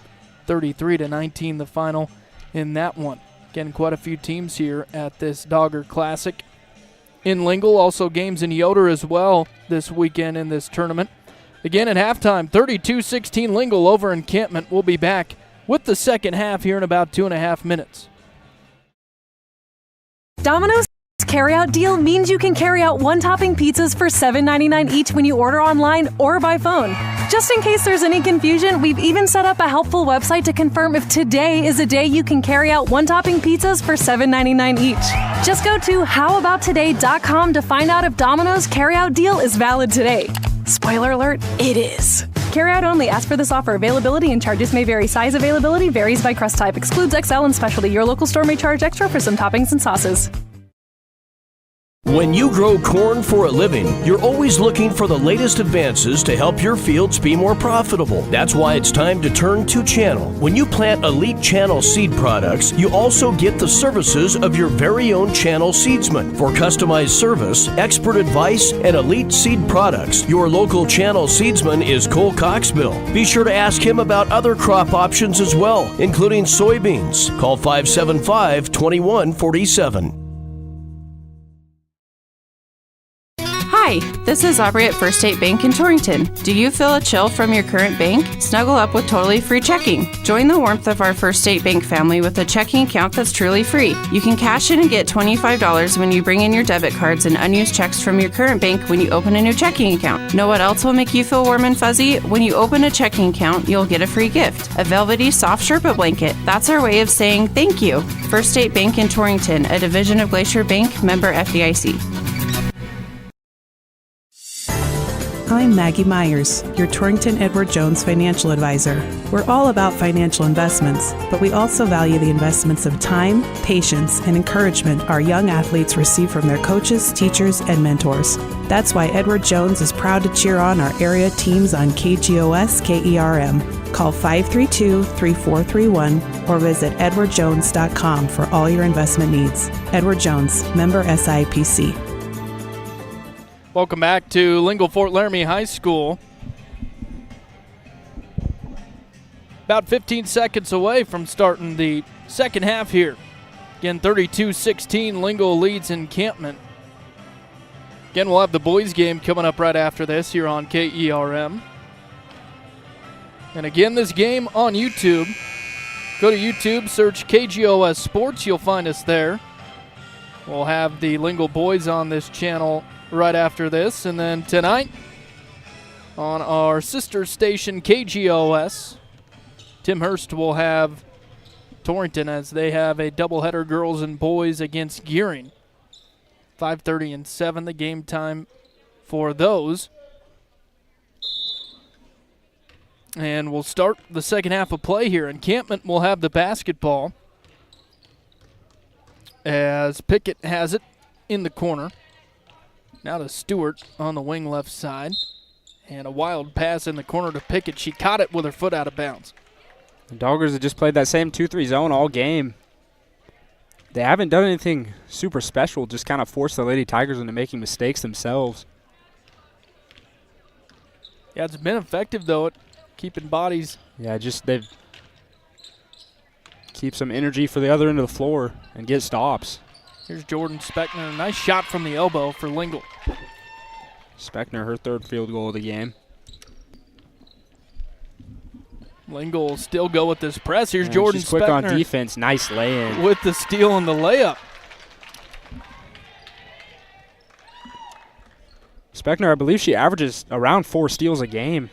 33-19 the final in that one. Again, quite a few teams here at this Dogger Classic. In Lingle, also games in Yoder as well this weekend in this tournament. Again at halftime, 32-16 Lingle over Encampment. We'll be back with the second half here in about 2.5 minutes. Domino's carryout deal means you can carry out one-topping pizzas for $7.99 each when you order online or by phone. Just in case there's any confusion, we've even set up a helpful website to confirm if today is a day you can carry out one-topping pizzas for $7.99 each. Just go to howaboutoday.com to find out if Domino's carryout deal is valid today. Spoiler alert, it is. Carryout only. Ask for this offer. Availability and charges may vary. Size availability varies by crust type. Excludes XL and specialty. Your local store may charge extra for some toppings and sauces. When you grow corn for a living, you're always looking for the latest advances to help your fields be more profitable. That's why it's time to turn to Channel. When you plant Elite Channel seed products, you also get the services of your very own Channel seedsman. For customized service, expert advice, and elite seed products, your local Channel seedsman is Cole Coxbill. Be sure to ask him about other crop options as well, including soybeans. Call 575-2147. Hi, this is Aubrey at First State Bank in Torrington. Do you feel a chill from your current bank? Snuggle up with totally free checking. Join the warmth of our First State Bank family with a checking account that's truly free. You can cash in and get $25 when you bring in your debit cards and unused checks from your current bank when you open a new checking account. Know what else will make you feel warm and fuzzy? When you open a checking account, you'll get a free gift, a velvety soft Sherpa blanket. That's our way of saying thank you. First State Bank in Torrington, a division of Glacier Bank, member FDIC. I'm Maggie Myers, your Torrington Edward Jones financial advisor. We're all about financial investments, but we also value the investments of time, patience, and encouragement our young athletes receive from their coaches, teachers, and mentors. That's why Edward Jones is proud to cheer on our area teams on KGOS KERM. Call 532-3431 or visit edwardjones.com for all your investment needs. Edward Jones, member SIPC. Welcome back to Lingle-Ft Laramie High School. About 15 seconds away from starting the second half here. Again, 32-16, Lingle leads Encampment. Again, we'll have the boys game coming up right after this here on KERM. And again, this game on YouTube. Go to YouTube, search KGOS Sports. You'll find us there. We'll have the Lingle boys on this channel right after this. And then tonight on our sister station, KGOS, Tim Hurst will have Torrington as they have a doubleheader, girls and boys against Gearing. 5:30 and 7, the game time for those. And we'll start the second half of play here. Encampment will have the basketball as Pickett has it in the corner. Now to Stewart on the wing left side. And a wild pass in the corner to Pickett. She caught it with her foot out of bounds. The Doggers have just played that same 2-3 zone all game. They haven't done anything super special, just kind of forced the Lady Tigers into making mistakes themselves. Yeah, it's been effective, though, at keeping bodies. Yeah, just they've keep some energy for the other end of the floor and get stops. Here's Jordan Speckner. Nice shot from the elbow for Lingle. Speckner, her third field goal of the game. Lingle will still go with this press. Here's Jordan she's quick on Speckner defense. Nice lay-in. with the steal and the layup. Speckner, I believe she averages around 4 steals a game.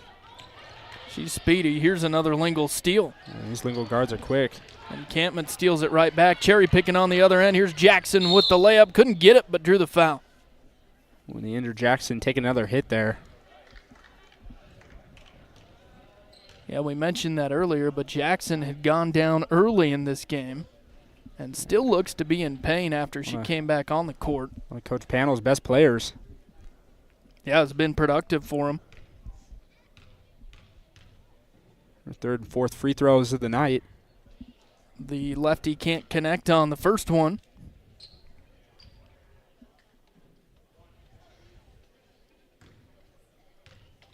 She's speedy. Here's another Lingle steal. Yeah, these Lingle guards are quick. Encampment steals it right back. Cherry picking on the other end. Here's Jackson with the layup. Couldn't get it, but drew the foul. When the injured Jackson take another hit there. Yeah, we mentioned that earlier, but Jackson had gone down early in this game and still looks to be in pain after she came back on the court. One of Coach Panel's best players. Yeah, it's been productive for him. Her third and fourth free throws of the night. The lefty can't connect on the first one.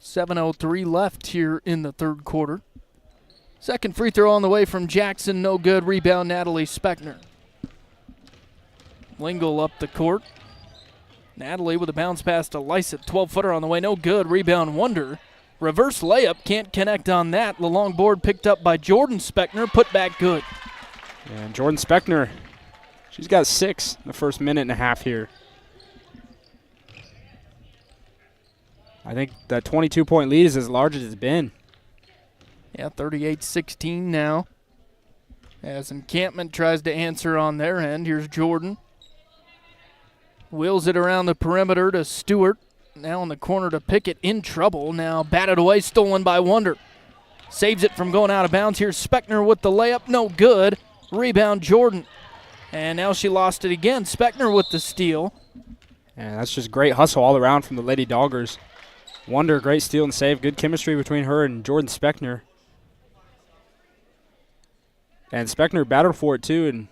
.703 left here in the third quarter. Second free throw on the way from Jackson, no good. Rebound, Natalie Speckner. Lingle up the court. Natalie with a bounce pass to Lysett. 12-footer on the way, no good. Rebound, Wonder. Reverse layup, can't connect on that. The long board picked up by Jordan Speckner, put back good. And Jordan Speckner, she's got 6 in the first minute and a half here. I think that 22-point lead is as large as it's been. Yeah, 38-16 now. As Encampment tries to answer on their end. Here's Jordan. Wheels it around the perimeter to Stewart. Now in the corner to Pickett, in trouble. Now batted away, stolen by Wonder. Saves it from going out of bounds. Here's Speckner with the layup, no good. Rebound, Jordan. And now she lost it again. Speckner with the steal. And that's just great hustle all around from the Lady Doggers. Wonder, great steal and save. Good chemistry between her and Jordan Speckner. And Speckner battled for it too and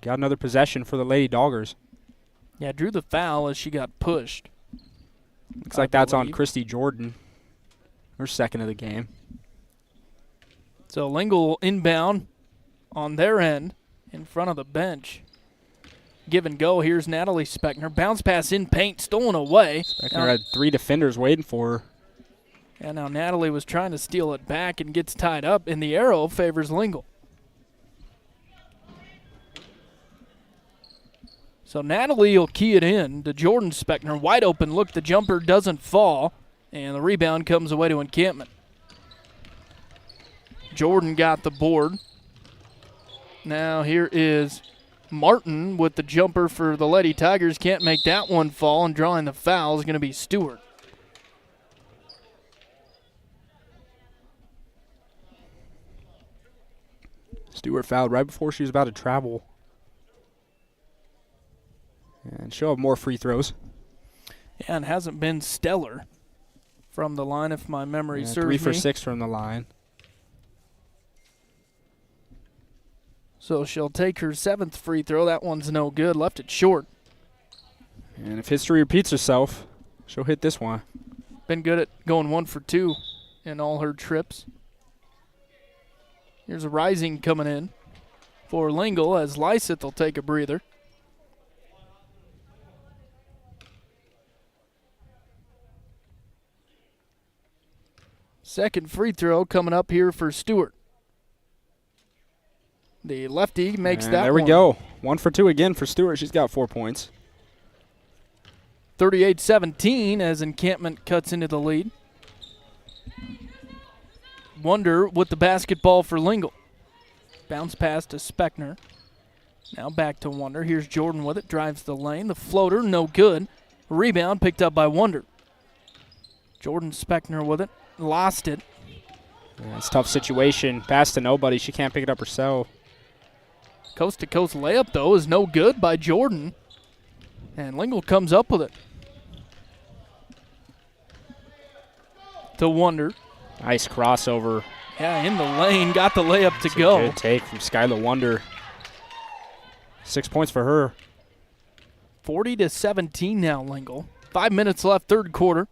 got another possession for the Lady Doggers. Yeah, drew the foul as she got pushed. Looks like that's on Christy Jordan, her second of the game. So Lingle inbound on their end in front of the bench. Give and go. Here's Natalie Speckner. Bounce pass in paint, stolen away. Speckner had 3 defenders waiting for her. And now Natalie was trying to steal it back and gets tied up, and the arrow favors Lingle. So Natalie will key it in to Jordan Speckner. Wide open look. The jumper doesn't fall, and the rebound comes away to Encampment. Jordan got the board. Now here is Martin with the jumper for the Lady Tigers. Can't make that one fall, and drawing the foul is going to be Stewart. Stewart fouled right before she was about to travel. And she'll have more free throws. Yeah, and hasn't been stellar from the line if my memory serves me. 3 for 6 from the line. So she'll take her 7th free throw. That one's no good. Left it short. And if history repeats itself, She'll hit this one. Been good at going 1 for 2 in all her trips. Here's a rising coming in for Lingle as Lyseth will take a breather. Second free throw coming up here for Stewart. The lefty makes and that there one. we go. 1 for 2 again for Stewart. She's got 4 points. 38-17 as Encampment cuts into the lead. Wonder with the basketball for Lingle. Bounce pass to Speckner. Now back to Wonder. Here's Jordan with it. Drives the lane. The floater, no good. Rebound picked up by Wonder. Jordan Speckner with it. Lost it. Yeah, it's a tough situation. Pass to nobody. She can't pick it up herself. Coast-to-coast layup, though, is no good by Jordan. And Lingle comes up with it. To Wonder. Nice crossover. Yeah, in the lane. Got the layup to That's go. A good take from Skylar Wonder. 6 points for her. 40-17 now, Lingle. 5 minutes left, third quarter.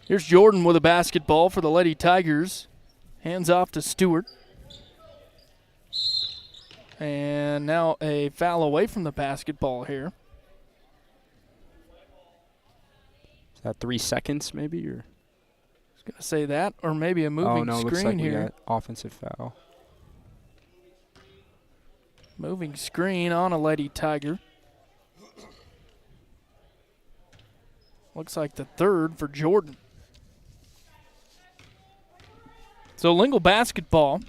Here's Jordan with a basketball for the Lady Tigers. Hands off to Stewart. And now a foul away from the basketball here. Is that 3 seconds maybe? Or? I was going to say that, or maybe a moving screen looks like here. We got offensive foul. Moving screen on a Lady Tiger. Looks like the third for Jordan. So Lingle basketball.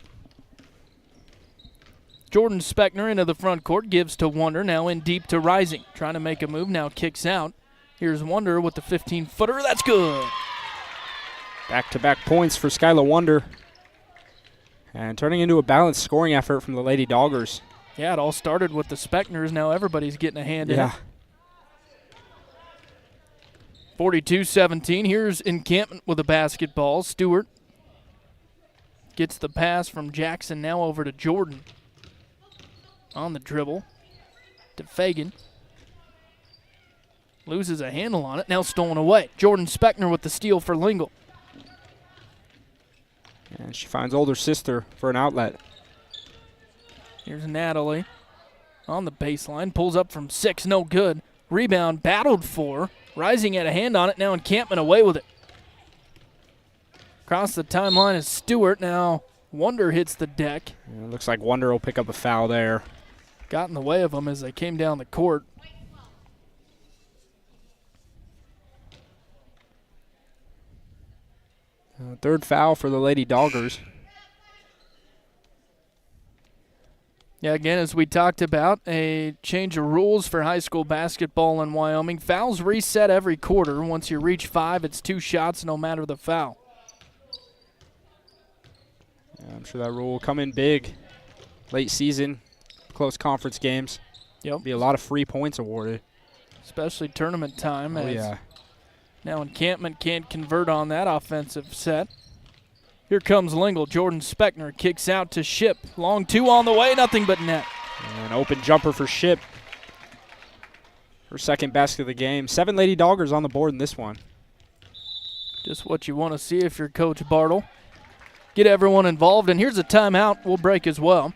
Jordan Speckner into the front court, gives to Wonder, now in deep to Rising. Trying to make a move, now kicks out. Here's Wonder with the 15-footer, that's good. Back-to-back points for Skylar Wonder. And turning into a balanced scoring effort from the Lady Doggers. Yeah, it all started with the Speckners, now everybody's getting a hand in it. 42-17, here's Encampment with a basketball. Stewart gets the pass from Jackson, now over to Jordan. On the dribble to Fagan. Loses a handle on it, now stolen away. Jordan Speckner with the steal for Lingle. And she finds older sister for an outlet. Here's Natalie on the baseline, pulls up from 6, no good. Rebound battled for. Rising had a hand on it, now Encampment away with it. Across the timeline is Stewart, now Wonder hits the deck. Yeah, looks like Wonder will pick up a foul there. Got in the way of them as they came down the court. Third foul for the Lady Doggers. Yeah, again, as we talked about, a change of rules for high school basketball in Wyoming. Fouls reset every quarter. Once you reach 5, it's 2 shots no matter the foul. Yeah, I'm sure that rule will come in big. Late season, close conference games. Yep. Be a lot of free points awarded. Especially tournament time. Oh, yeah. Now Encampment can't convert on that offensive set. Here comes Lingle. Jordan Speckner kicks out to Ship. Long 2 on the way, nothing but net. An open jumper for Ship. Her second basket of the game. 7 Lady Doggers on the board in this one. Just what you want to see if you're Coach Bartle. Get everyone involved, and here's a timeout. We'll break as well.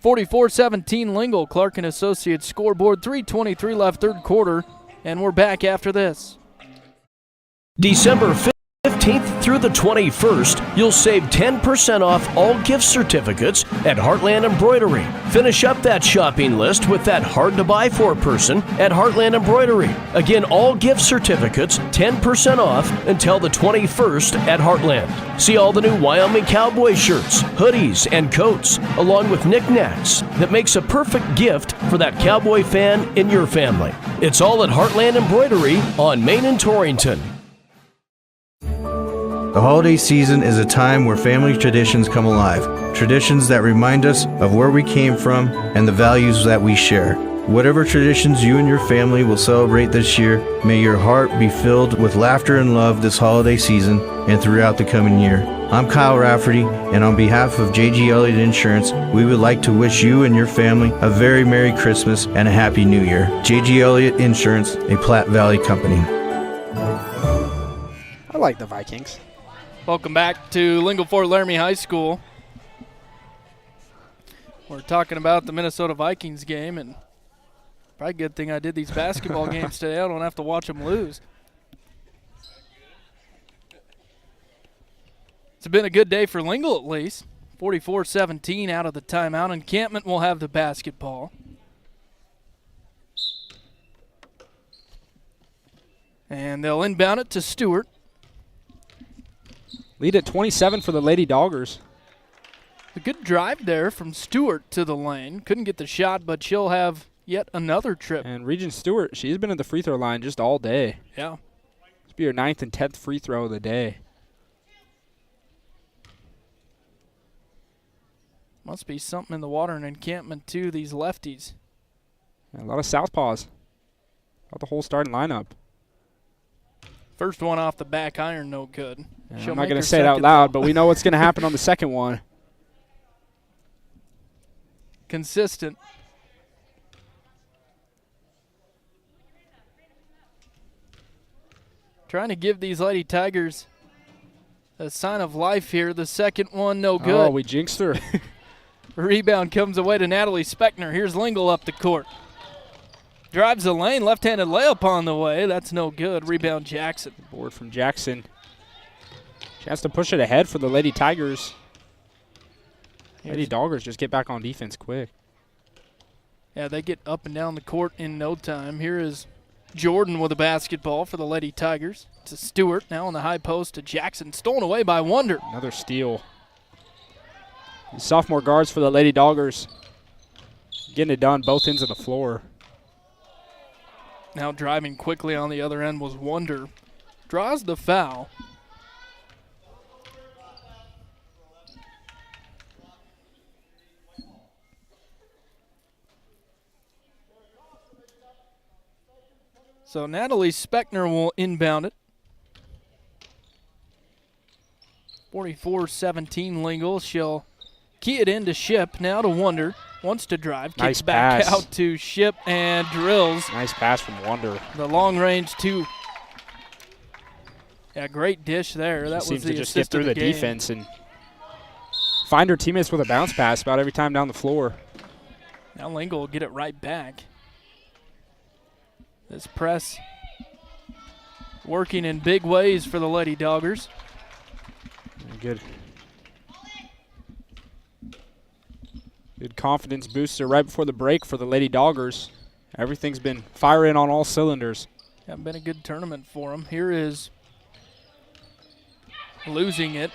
44-17 Lingle. Clark and Associates scoreboard. 3:23 left, third quarter, and we're back after this. December 15th through the 21st, you'll save 10% off all gift certificates at Heartland Embroidery. Finish up that shopping list with that hard-to-buy-for person at Heartland Embroidery. Again, all gift certificates, 10% off until the 21st at Heartland. See all the new Wyoming Cowboy shirts, hoodies, and coats, along with knickknacks that makes a perfect gift for that Cowboy fan in your family. It's all at Heartland Embroidery on Main and Torrington. The holiday season is a time where family traditions come alive. Traditions that remind us of where we came from and the values that we share. Whatever traditions you and your family will celebrate this year, may your heart be filled with laughter and love this holiday season and throughout the coming year. I'm Kyle Rafferty, and on behalf of J.G. Elliott Insurance, we would like to wish you and your family a very Merry Christmas and a Happy New Year. J.G. Elliott Insurance, a Platte Valley company. I like the Vikings. Welcome back to Lingle-Ft Laramie High School. We're talking about the Minnesota Vikings game, and probably a good thing I did these basketball games today. I don't have to watch them lose. It's been a good day for Lingle at least. 44-17 out of the timeout. Encampment will have the basketball. And they'll inbound it to Stewart. Lead at 27 for the Lady Doggers. A good drive there from Stewart to the lane. Couldn't get the shot, but she'll have yet another trip. And Regent Stewart, she's been at the free throw line just all day. Yeah. This will be her 9th and 10th free throw of the day. Must be something in the water in Encampment, too, these lefties. And a lot of southpaws. About the whole starting lineup. First one off the back iron, no good. I'm not going to say it out loud, but we know what's going to happen on the second one. Consistent. Trying to give these Lady Tigers a sign of life here. The second one, no good. Oh, we jinxed her. Rebound comes away to Natalie Speckner. Here's Lingle up the court. Drives the lane, left-handed layup on the way. That's no good. Rebound Jackson. Board from Jackson. Chance to push it ahead for the Lady Tigers. Lady Doggers just get back on defense quick. Yeah, they get up and down the court in no time. Here is Jordan with a basketball for the Lady Tigers. To Stewart, now on the high post to Jackson. Stolen away by Wonder. Another steal. The sophomore guards for the Lady Doggers. Getting it done both ends of the floor. Now driving quickly on the other end was Wonder. Draws the foul. So Natalie Speckner will inbound it. 44-17 Lingle. She'll key it in to Ship. Now to Wonder. Wants to drive. Kicks Nice back pass. out to Ship and drills. Nice pass from Wonder. The long range two. Yeah, great dish there. That She was seems the to just assist get of through the the game. defense and find her teammates with a bounce pass about every time down the floor. Now Lingle will get it right back. This press working in big ways for the Lady Doggers. Good. Good confidence booster right before the break for the Lady Doggers. Everything's been firing on all cylinders. Yeah, been a good tournament for them. Here is losing it.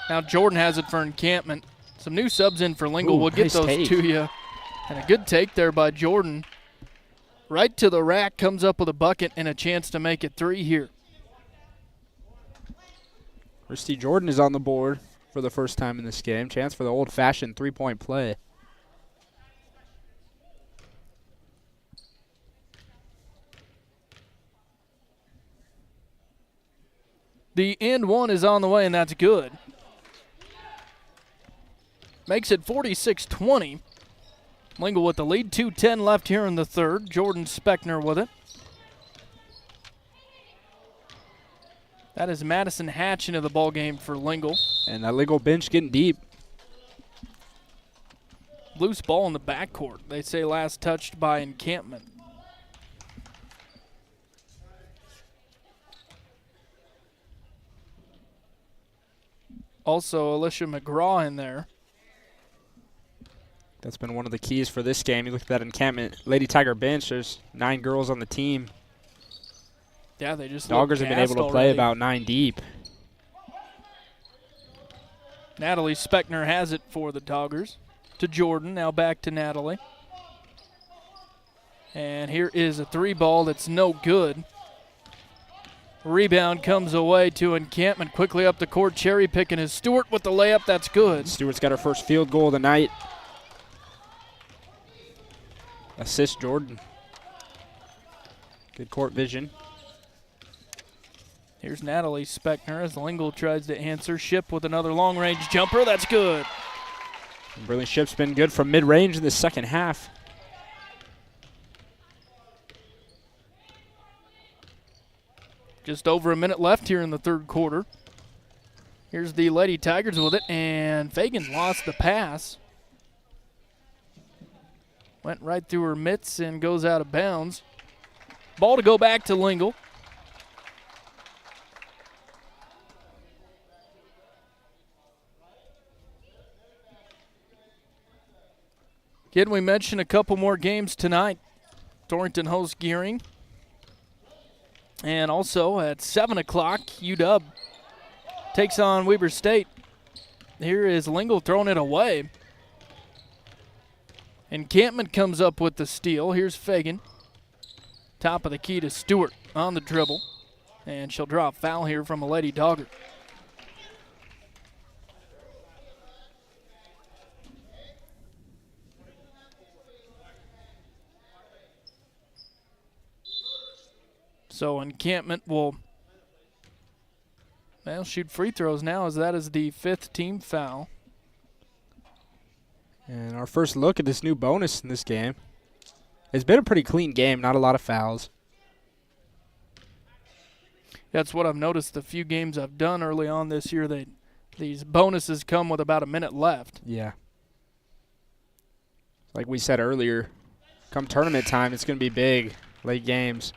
Now Jordan has it for Encampment. Some new subs in for Lingle. Ooh, We'll get nice those take. to you. And a good take there by Jordan. Right to the rack, comes up with a bucket and a chance to make it 3 here. Christy Jordan is on the board for the first time in this game. Chance for the old-fashioned three-point play. The and one is on the way, and that's good. Makes it 46-20. Lingle with the lead. 2:10 left here in the third. Jordan Speckner with it. That is Madison Hatch into the ball game for Lingle. And that Lingle bench getting deep. Loose ball in the backcourt. They say last touched by Encampment. Also, Alicia McGraw in there. That's been one of the keys for this game. You look at that Encampment Lady Tiger bench. There's 9 girls on the team. Yeah, they just Doggers have been able to play about 9 deep. Natalie Speckner has it for the Doggers. To Jordan, now back to Natalie. And here is a 3 ball that's no good. Rebound comes away to Encampment. Quickly up the court, cherry picking is Stewart with the layup. That's good. Stewart's got her first field goal of the night. Assist Jordan. Good court vision. Here's Natalie Speckner as Lingle tries to answer. Ship with another long-range jumper. That's good. Brilliant Ship's been good from mid-range in the second half. Just over a minute left here in the third quarter. Here's the Lady Tigers with it, and Fagan lost the pass. Went right through her mitts and goes out of bounds. Ball to go back to Lingle. Again, we mentioned a couple more games tonight. Torrington hosts Gearing. And also at 7 o'clock, UW takes on Weber State. Here is Lingle throwing it away. Encampment comes up with the steal. Here's Fagan. Top of the key to Stewart on the dribble. And she'll draw a foul here from a Lady Dogger. So Encampment will shoot free throws now, as that is the 5th team foul. And our first look at this new bonus in this game. It's been a pretty clean game, not a lot of fouls. That's what I've noticed the few games I've done early on this year. These bonuses come with about a minute left. Yeah. Like we said earlier, come tournament time, it's going to be big, late games.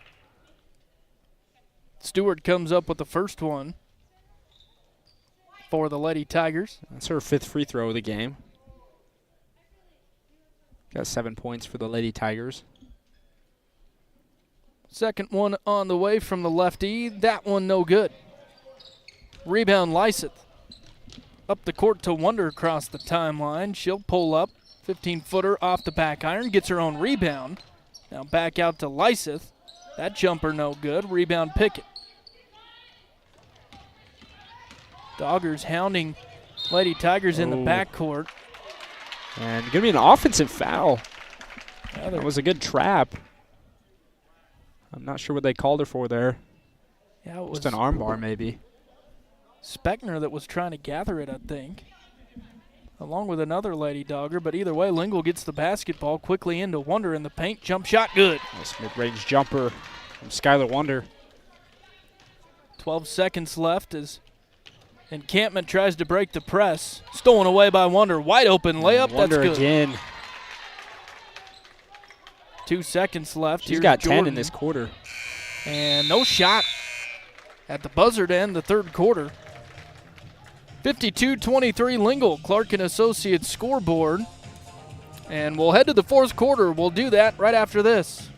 Stewart comes up with the first one for the Lady Tigers. That's her 5th free throw of the game. Got 7 points for the Lady Tigers. Second one on the way from the lefty. That one no good. Rebound Lyseth. Up the court to Wonder across the timeline. She'll pull up. 15-footer off the back iron. Gets her own rebound. Now back out to Lyseth. That jumper no good. Rebound Pickett. Doggers hounding Lady Tigers in the backcourt. And going to be an offensive foul. Yeah, that was a good trap. I'm not sure what they called her for there. Yeah, it was just an arm bar maybe. Speckner that was trying to gather it, I think, along with another Lady Dogger. But either way, Lingle gets the basketball quickly into Wonder in the paint. Jump shot good. Nice mid-range jumper from Skylar Wonder. 12 seconds left as Encampment tries to break the press. Stolen away by Wonder. Wide open layup. Wonder that's good. Again. 2 seconds left. She's got 10 in this quarter. And no shot at the buzzer to end the third quarter. 52-23 Lingle, Clark and Associates scoreboard. And we'll head to the fourth quarter. We'll do that right after this.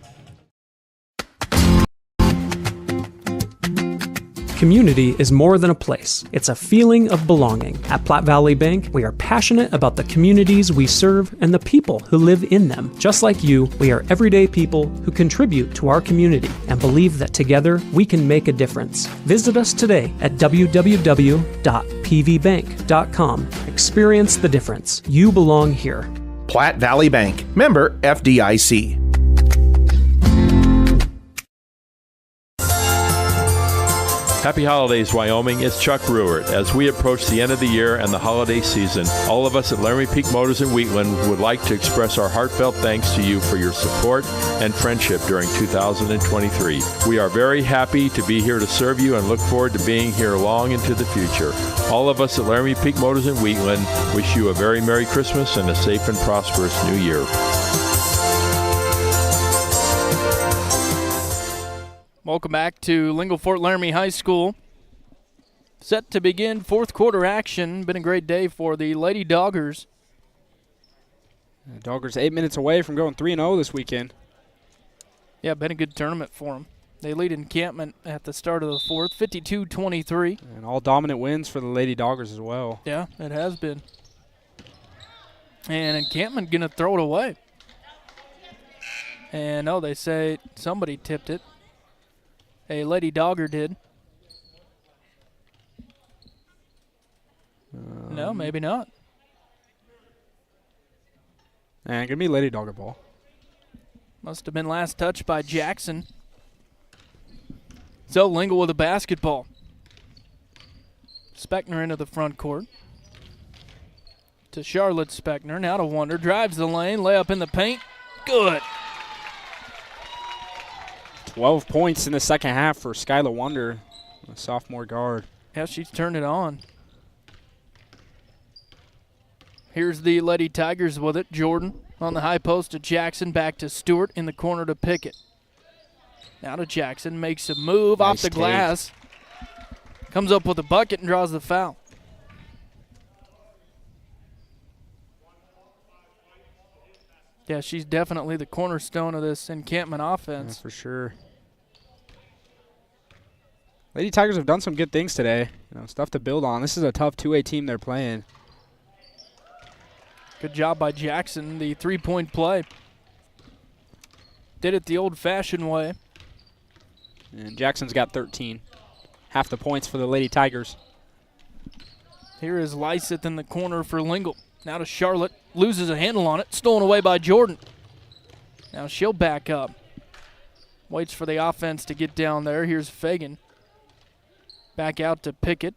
Community is more than a place. It's a feeling of belonging. At Platte Valley Bank, we are passionate about the communities we serve and the people who live in them. Just like you, we are everyday people who contribute to our community and believe that together we can make a difference. Visit us today at www.pvbank.com. Experience the difference. You belong here. Platte Valley Bank, member FDIC. Happy holidays, Wyoming. It's Chuck Ruert. As we approach the end of the year and the holiday season, all of us at Laramie Peak Motors in Wheatland would like to express our heartfelt thanks to you for your support and friendship during 2023. We are very happy to be here to serve you and look forward to being here long into the future. All of us at Laramie Peak Motors in Wheatland wish you a very Merry Christmas and a safe and prosperous New Year. Welcome back to Lingle-Ft Laramie High School. Set to begin fourth quarter action. Been a great day for the Lady Doggers. The Doggers 8 minutes away from going 3-0 this weekend. Yeah, been a good tournament for them. They lead Encampment at the start of the fourth, 52-23. And all dominant wins for the Lady Doggers as well. Yeah, it has been. And Encampment going to throw it away. And, oh, they say somebody tipped it. A Lady Dogger did. No, maybe not. And going to be Lady Dogger ball. Must have been last touch by Jackson. So Lingle with a basketball. Speckner into the front court. To Charlotte Speckner. Now to Wonder. Drives the lane. Layup in the paint. Good. 12 points in the second half for Skylar Wonder, a sophomore guard. Yeah, she's turned it on. Here's the Lady Tigers with it. Jordan on the high post to Jackson. Back to Stewart in the corner to Pickett. Now to Jackson. Makes a move off the glass. Comes up with a bucket and draws the foul. Yeah, she's definitely the cornerstone of this Encampment offense. Yeah, for sure. Lady Tigers have done some good things today. Stuff to build on. This is a tough 2A team they're playing. Good job by Jackson, the three-point play. Did it the old-fashioned way. And Jackson's got 13. Half the points for the Lady Tigers. Here is Lyseth in the corner for Lingle. Now to Charlotte. Loses a handle on it. Stolen away by Jordan. Now she'll back up. Waits for the offense to get down there. Here's Fagan. Back out to Pickett.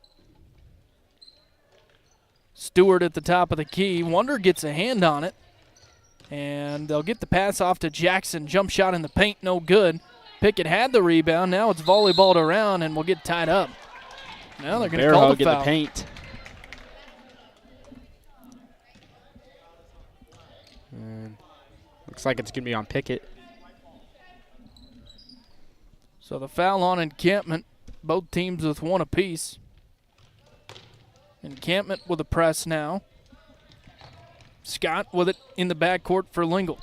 Stewart at the top of the key. Wonder gets a hand on it. And they'll get the pass off to Jackson. Jump shot in the paint, no good. Pickett had the rebound. Now it's volleyballed around and will get tied up. Now they're going to call the foul. In the paint. And looks like it's going to be on Pickett. So the foul on Encampment. Both teams with one apiece. Encampment with a press now. Scott with it in the backcourt for Lingle.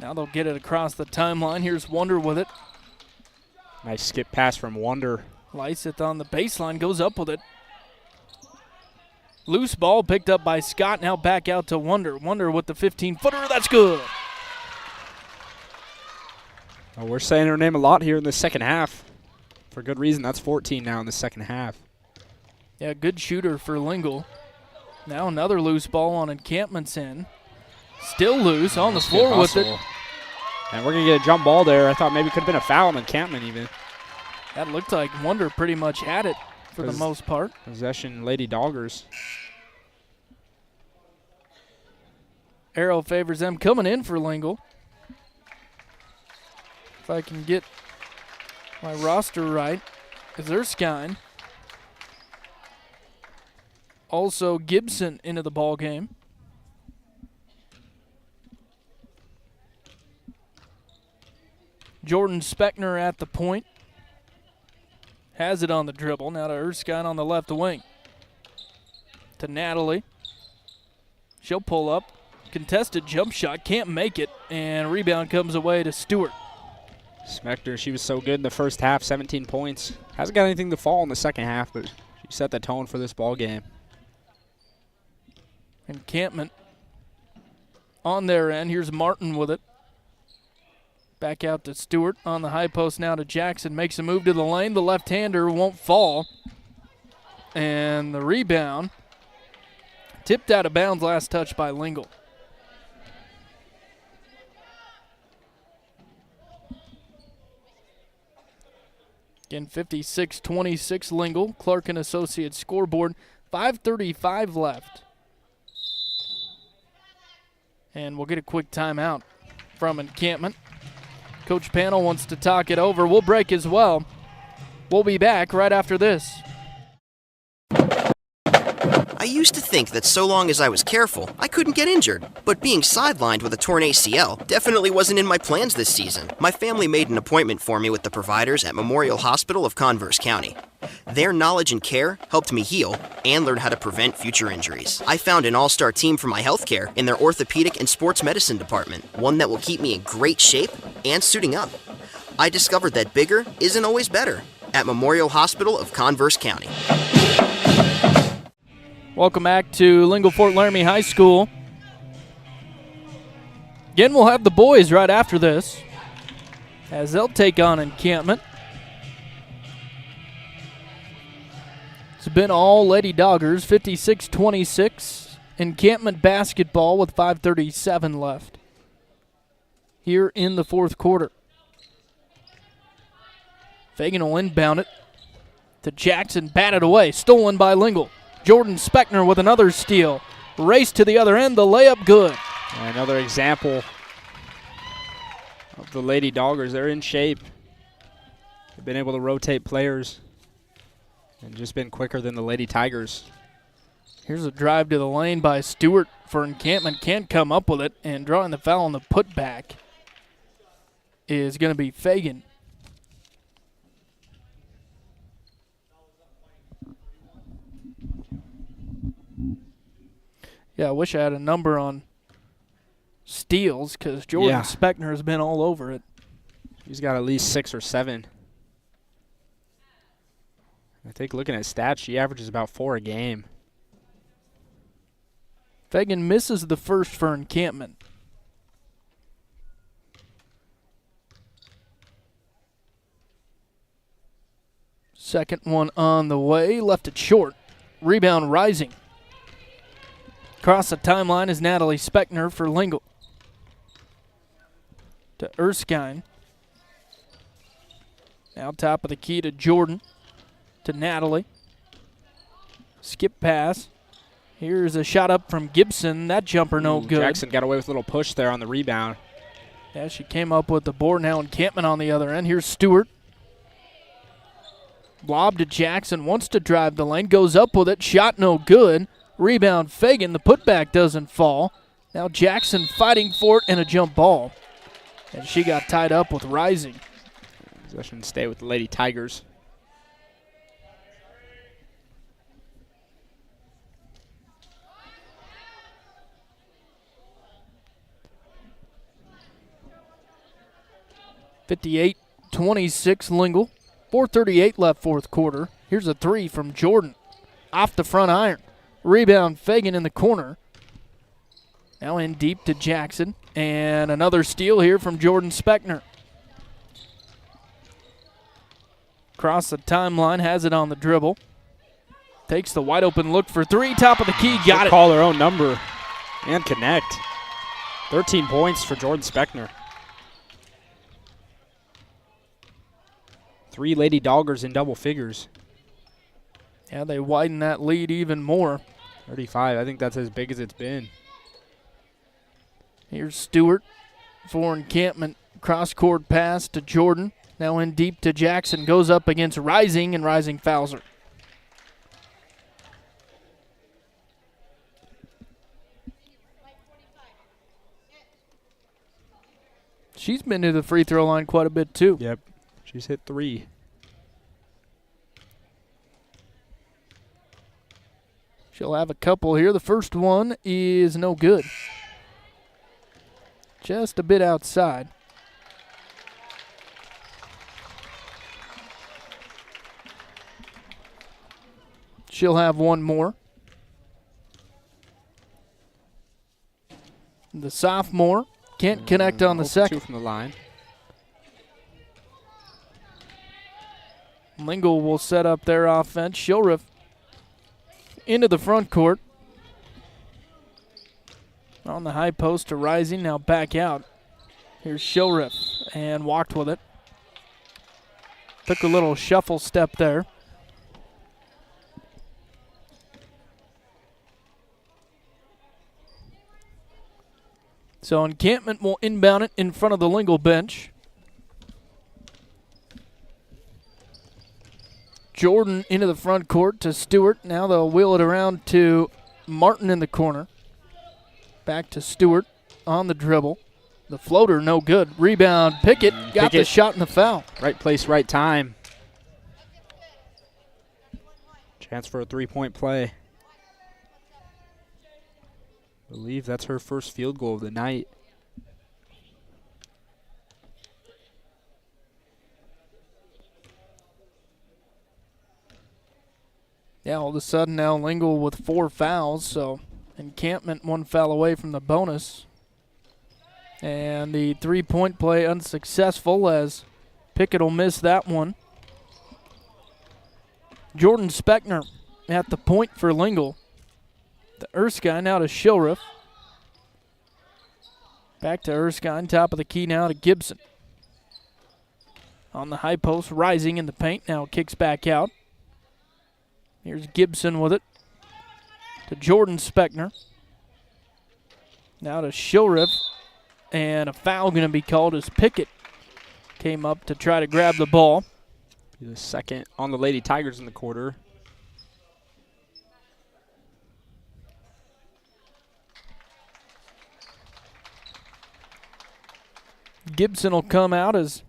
Now they'll get it across the timeline. Here's Wonder with it. Nice skip pass from Wonder. Lyseth on the baseline, goes up with it. Loose ball picked up by Scott, now back out to Wonder. Wonder with the 15-footer, that's good. Well, we're saying her name a lot here in the second half. For good reason, that's 14 now in the second half. Yeah, good shooter for Lingle. Now another loose ball on Encampment's end. Still loose on the floor with it. And we're going to get a jump ball there. I thought maybe it could have been a foul on Encampment even. That looked like Wonder pretty much had it for the most part. Possession Lady Doggers. Arrow favors them coming in for Lingle. If I can get my roster right, is there Skine. Also Gibson into the ball game. Jordan Speckner at the point. Has it on the dribble. Now to Erskine on the left wing. To Natalie. She'll pull up. Contested jump shot. Can't make it. And rebound comes away to Stewart. Speckner, she was so good in the first half. 17 points. Hasn't got anything to fall in the second half, but she set the tone for this ball game. Encampment on their end. Here's Martin with it. Back out to Stewart on the high post now to Jackson. Makes a move to the lane. The left-hander won't fall. And the rebound tipped out of bounds, last touch by Lingle. Again, 56-26 Lingle. Clark and Associates scoreboard. 5:35 left. And we'll get a quick timeout from Encampment. Coach Panel wants to talk it over. We'll break as well. We'll be back right after this. I used to think that so long as I was careful, I couldn't get injured. But being sidelined with a torn ACL definitely wasn't in my plans this season. My family made an appointment for me with the providers at Memorial Hospital of Converse County. Their knowledge and care helped me heal and learn how to prevent future injuries. I found an all-star team for my healthcare in their orthopedic and sports medicine department, one that will keep me in great shape and suiting up. I discovered that bigger isn't always better at Memorial Hospital of Converse County. Welcome back to Lingle-Ft Laramie High School. Again, we'll have the boys right after this as they'll take on Encampment. It's been all Lady Doggers, 56-26. Encampment basketball with 5:37 left here in the fourth quarter. Fagan will inbound it. to Jackson, batted away, stolen by Lingle. Jordan Speckner with another steal. Race to the other end, the layup good. And another example of the Lady Doggers. They're in shape. They've been able to rotate players and just been quicker than the Lady Tigers. Here's a drive to the lane by Stewart for Encampment. Can't come up with it, and drawing the foul on the putback is going to be Fagan. Yeah, I wish I had a number on steals because Jordan Speckner has been all over it. He's got at least 6 or 7. I think looking at stats, she averages about 4 a game. Fagan misses the first for Encampment. Second one on the way, left it short. Rebound Rising. Across the timeline is Natalie Speckner for Lingle. To Erskine. Now top of the key to Jordan. To Natalie. Skip pass. Here's a shot up from Gibson. That jumper no good. Jackson got away with a little push there on the rebound. Yeah, she came up with the board. Now Encampment on the other end. Here's Stewart. Lob to Jackson. Wants to drive the lane. Goes up with it. Shot no good. Rebound Fagan. The putback doesn't fall. Now Jackson fighting for it and a jump ball. And she got tied up with Rising. Possession stay with the Lady Tigers. (58-26) Lingle. 4:38 left fourth quarter. Here's a three from Jordan. Off the front iron. Rebound Fagan in the corner. Now in deep to Jackson. And another steal here from Jordan Speckner. Across the timeline, has it on the dribble. Takes the wide open look for three. Top of the key, got it. Call her own number and connect. 13 points for Jordan Speckner. 3 Lady Doggers in double figures. Yeah, they widen that lead even more. 35, I think that's as big as it's been. Here's Stewart for Encampment. Cross-court pass to Jordan. Now in deep to Jackson. Goes up against Rising, and Rising fouls her. She's been to the free throw line quite a bit too. Yep, she's hit 3. She'll have a couple here. The first one is no good. Just a bit outside. She'll have one more. The sophomore can't connect on the second. 2 from the line. Lingle will set up their offense. Shilriff into the front court. On the high post to Rising, now back out. Here's Shilriff, and walked with it. Took a little shuffle step there. So Encampment will inbound it in front of the Lingle bench. Jordan into the front court to Stewart. Now they'll wheel it around to Martin in the corner. Back to Stewart on the dribble. The floater, no good. Rebound, Pickett got the shot and the foul. Right place, right time. Chance for a 3-point play. I believe that's her first field goal of the night. Yeah, all of a sudden now Lingle with 4 fouls, so Encampment 1 foul away from the bonus. And the 3-point play unsuccessful as Pickett will miss that one. Jordan Speckner at the point for Lingle. The Erskine now to Shilriff. Back to Erskine, top of the key now to Gibson. On the high post, Rising in the paint, now kicks back out. Here's Gibson with it to Jordan Speckner. Now to Shilriff, and a foul going to be called as Pickett came up to try to grab the ball. Be the second on the Lady Tigers in the quarter. Gibson will come out as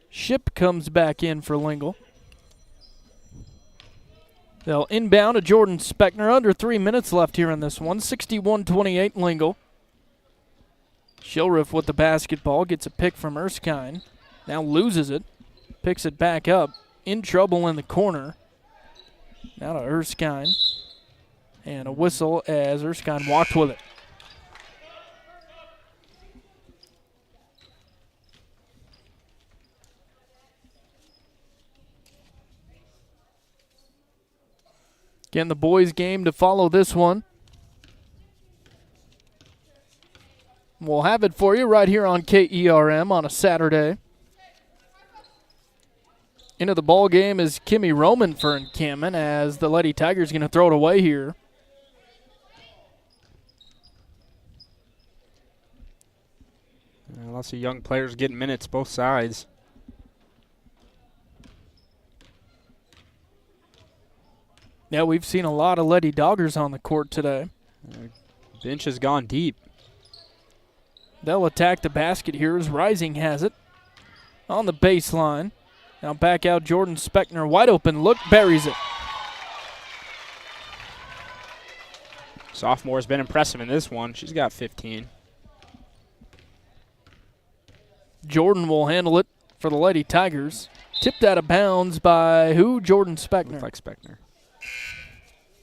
Ship comes back in for Lingle. They'll inbound to Jordan Speckner. Under 3 minutes left here in this one. 61-28 Lingle. Shilriff with the basketball. Gets a pick from Erskine. Now loses it. Picks it back up. In trouble in the corner. Now to Erskine. And a whistle as Erskine walked with it. Again, the boys' game to follow this one. We'll have it for you right here on KERM on a Saturday. Into the ball game is Kimmy Roman for Encampment as the Lady Tigers going to throw it away here. Lots of young players getting minutes both sides. Yeah, we've seen a lot of Lady Doggers on the court today. Bench has gone deep. They'll attack the basket here as Rising has it on the baseline. Now back out Jordan Speckner. Wide open look, buries it. Sophomore's been impressive in this one. She's got 15. Jordan will handle it for the Lady Tigers. Tipped out of bounds by who? Jordan Speckner. Looks like Speckner.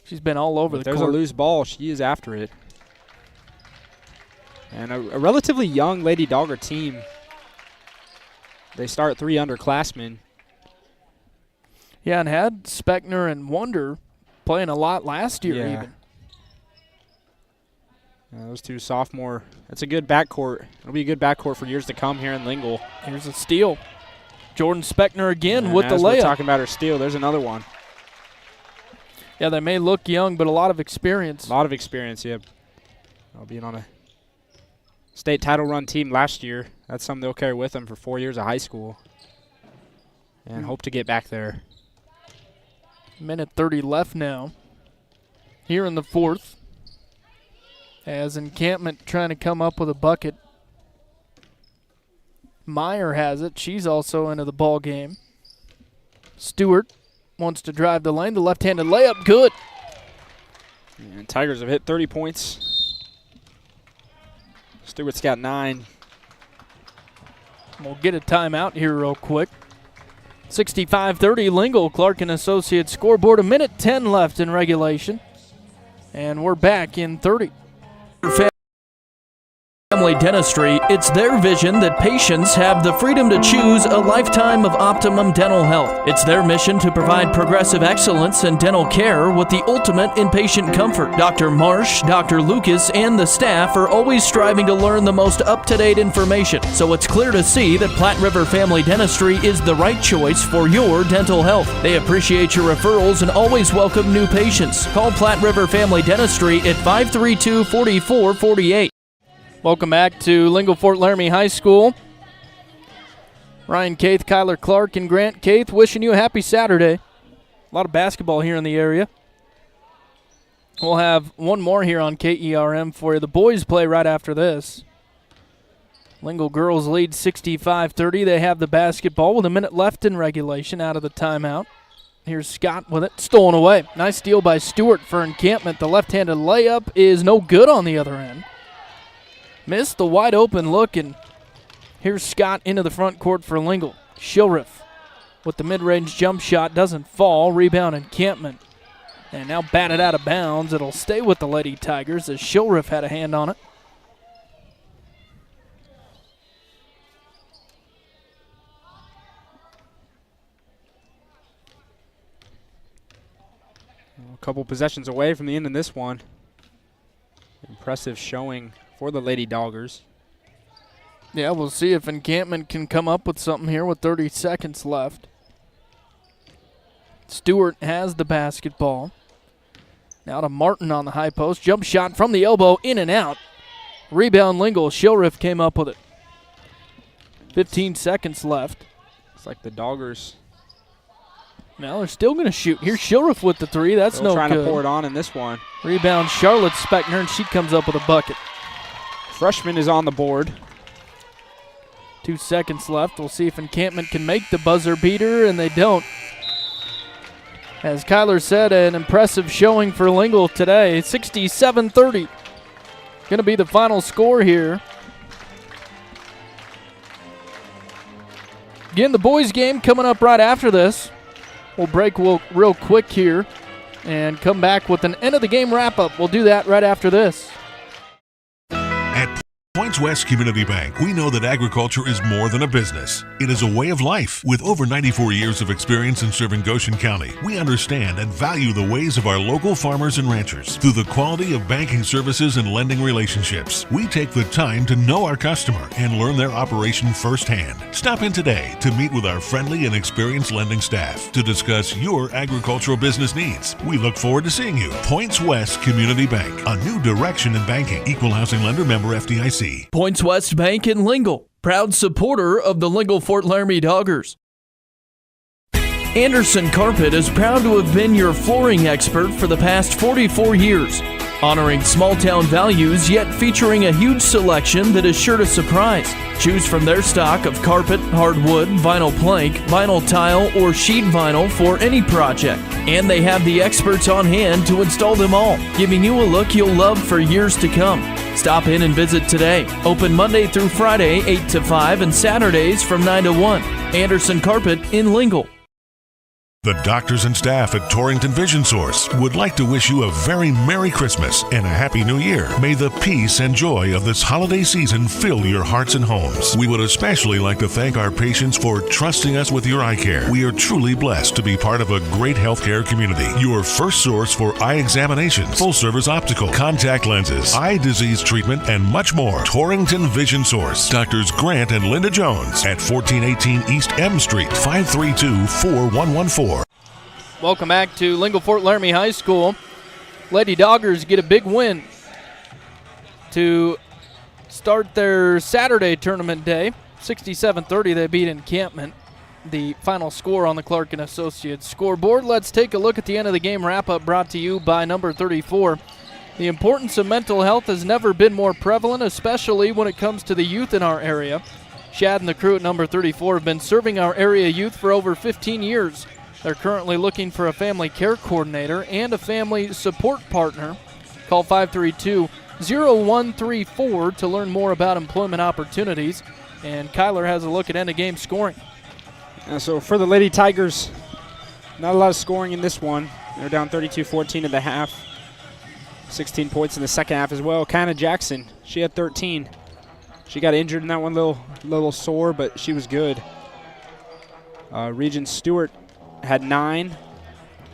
She's been all over the court. There's a loose ball. She is after it. And a relatively young Lady Dogger team. They start 3 underclassmen. Yeah, and had Speckner and Wonder playing a lot last year even. Those two sophomore. That's a good backcourt. It'll be a good backcourt for years to come here in Lingle. Here's a steal. Jordan Speckner again with the layup. We're talking about her steal. There's another one. Yeah, they may look young, but a lot of experience. A lot of experience, yeah. Being on a state title run team last year, that's something they'll carry with them for 4 years of high school. And hope to get back there. Minute 30 left now. Here in the fourth. As Encampment trying to come up with a bucket. Meyer has it. She's also into the ball game. Stewart wants to drive the lane. The left-handed layup, good. And Tigers have hit 30 points. Stewart's got 9. We'll get a timeout here real quick. 65-30 Lingle, Clark and Associates scoreboard. 1:10 left in regulation. And we're back in 30. Family Dentistry, it's their vision that patients have the freedom to choose a lifetime of optimum dental health. It's their mission to provide progressive excellence in dental care with the ultimate in patient comfort. Dr. Marsh, Dr. Lucas, and the staff are always striving to learn the most up-to-date information, so it's clear to see that Platte River Family Dentistry is the right choice for your dental health. They appreciate your referrals and always welcome new patients. Call Platte River Family Dentistry at 532-4448. Welcome back to Lingle-Ft Laramie High School. Ryan Caith, Kyler Clark, and Grant Caith wishing you a happy Saturday. A lot of basketball here in the area. We'll have one more here on KERM for you. The boys play right after this. Lingle girls lead 65-30. They have the basketball with a minute left in regulation out of the timeout. Here's Scott with it. Stolen away. Nice steal by Stewart for Encampment. The left-handed layup is no good on the other end. Missed the wide open look, and here's Scott into the front court for Lingle. Shilriff with the mid-range jump shot, doesn't fall. Rebound Encampment. And now batted out of bounds. It'll stay with the Lady Tigers as Shilriff had a hand on it. A couple possessions away from the end of this one. Impressive showing for the Lady Doggers. Yeah, we'll see if Encampment can come up with something here with 30 seconds left. Stewart has the basketball. Now to Martin on the high post. Jump shot from the elbow, in and out. Rebound Lingle. Shilriff came up with it. 15 seconds left. It's like the Doggers. Now they're still going to shoot. Here's Shilriff with the three. That's Still no trying good. to pour it on in this one. Rebound Charlotte Speckner, and she comes up with a bucket. Freshman is on the board. 2 seconds left. We'll see if Encampment can make the buzzer beater, and they don't. As Kyler said, an impressive showing for Lingle today. 67-30. Going to be the final score here. Again, the boys game coming up right after this. We'll break real quick here and come back with an end of the game wrap-up. We'll do that right after this. At Points West Community Bank, we know that agriculture is more than a business. It is a way of life. With over 94 years of experience in serving Goshen County, we understand and value the ways of our local farmers and ranchers. Through the quality of banking services and lending relationships, we take the time to know our customer and learn their operation firsthand. Stop in today to meet with our friendly and experienced lending staff to discuss your agricultural business needs. We look forward to seeing you. Points West Community Bank, a new direction in banking. Equal housing lender, member FDIC. Points West Bank in Lingle, proud supporter of the Lingle-Ft Laramie Doggers. Anderson Carpet is proud to have been your flooring expert for the past 44 years, honoring small-town values yet featuring a huge selection that is sure to surprise. Choose from their stock of carpet, hardwood, vinyl plank, vinyl tile, or sheet vinyl for any project. And they have the experts on hand to install them all, giving you a look you'll love for years to come. Stop in and visit today. Open Monday through Friday, 8 to 5, and Saturdays from 9 to 1. Anderson Carpet in Lingle. The doctors and staff at Torrington Vision Source would like to wish you a very Merry Christmas and a Happy New Year. May the peace and joy of this holiday season fill your hearts and homes. We would especially like to thank our patients for trusting us with your eye care. We are truly blessed to be part of a great healthcare community. Your first source for eye examinations, full-service optical, contact lenses, eye disease treatment, and much more. Torrington Vision Source. Doctors Grant and Linda Jones at 1418 East M Street, 532-4114. Welcome back to Lingle-Ft Laramie High School. Lady Doggers get a big win to start their Saturday tournament day. 67-30, they beat Encampment. The final score on the Clark & Associates scoreboard. Let's take a look at the end of the game wrap-up brought to you by number 34. The importance of mental health has never been more prevalent, especially when it comes to the youth in our area. Shad and the crew at number 34 have been serving our area youth for over 15 years. They're currently looking for a family care coordinator and a family support partner. Call 532-0134 to learn more about employment opportunities. And Kyler has a look at end-of-game scoring. So for the Lady Tigers, not a lot of scoring in this one. They're down 32-14 at the half. 16 points in the second half as well. Kiana Jackson, she had 13. She got injured in that one, little sore, but she was good. Regent Stewart had 9,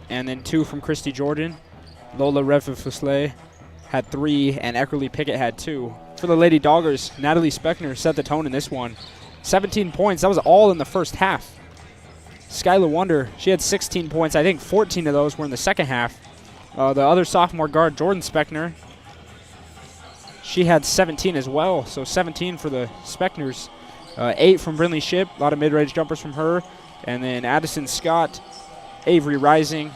and then 2 from Christy Jordan. Lola Redford-Fusley had 3, and Eckerly Pickett had 2. For the Lady Doggers, Natalie Speckner set the tone in this one. 17 points, that was all in the first half. Skylar Wonder, she had 16 points. I think 14 of those were in the second half. The other sophomore guard, Jordan Speckner, she had 17 as well, so 17 for the Speckners. 8 from Brinley Ship, a lot of mid-range jumpers from her. And then Addison Scott, Avery Rising,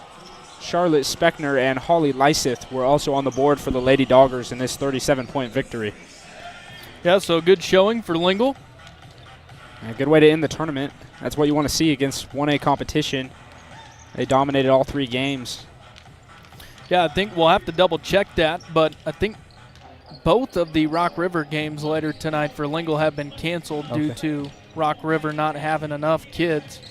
Charlotte Speckner, and Holly Lysith were also on the board for the Lady Doggers in this 37-point victory. Yeah, so good showing for Lingle. A good way to end the tournament. That's what you want to see against 1A competition. They dominated all 3 games. Yeah, I think we'll have to double-check that, but I think both of the Rock River games later tonight for Lingle have been canceled due to Rock River not having enough kids.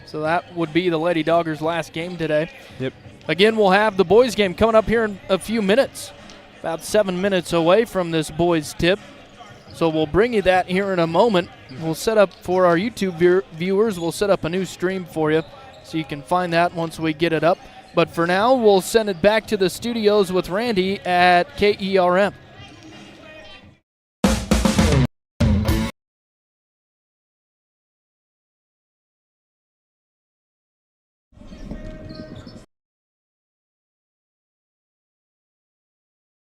So that would be the Lady Doggers' last game today. Yep. Again, we'll have the boys' game coming up here in a few minutes. About 7 minutes away from this boys' tip. So we'll bring you that here in a moment. We'll set up for our YouTube viewers, we'll set up a new stream for you so you can find that once we get it up. But for now, we'll send it back to the studios with Randy at KERM.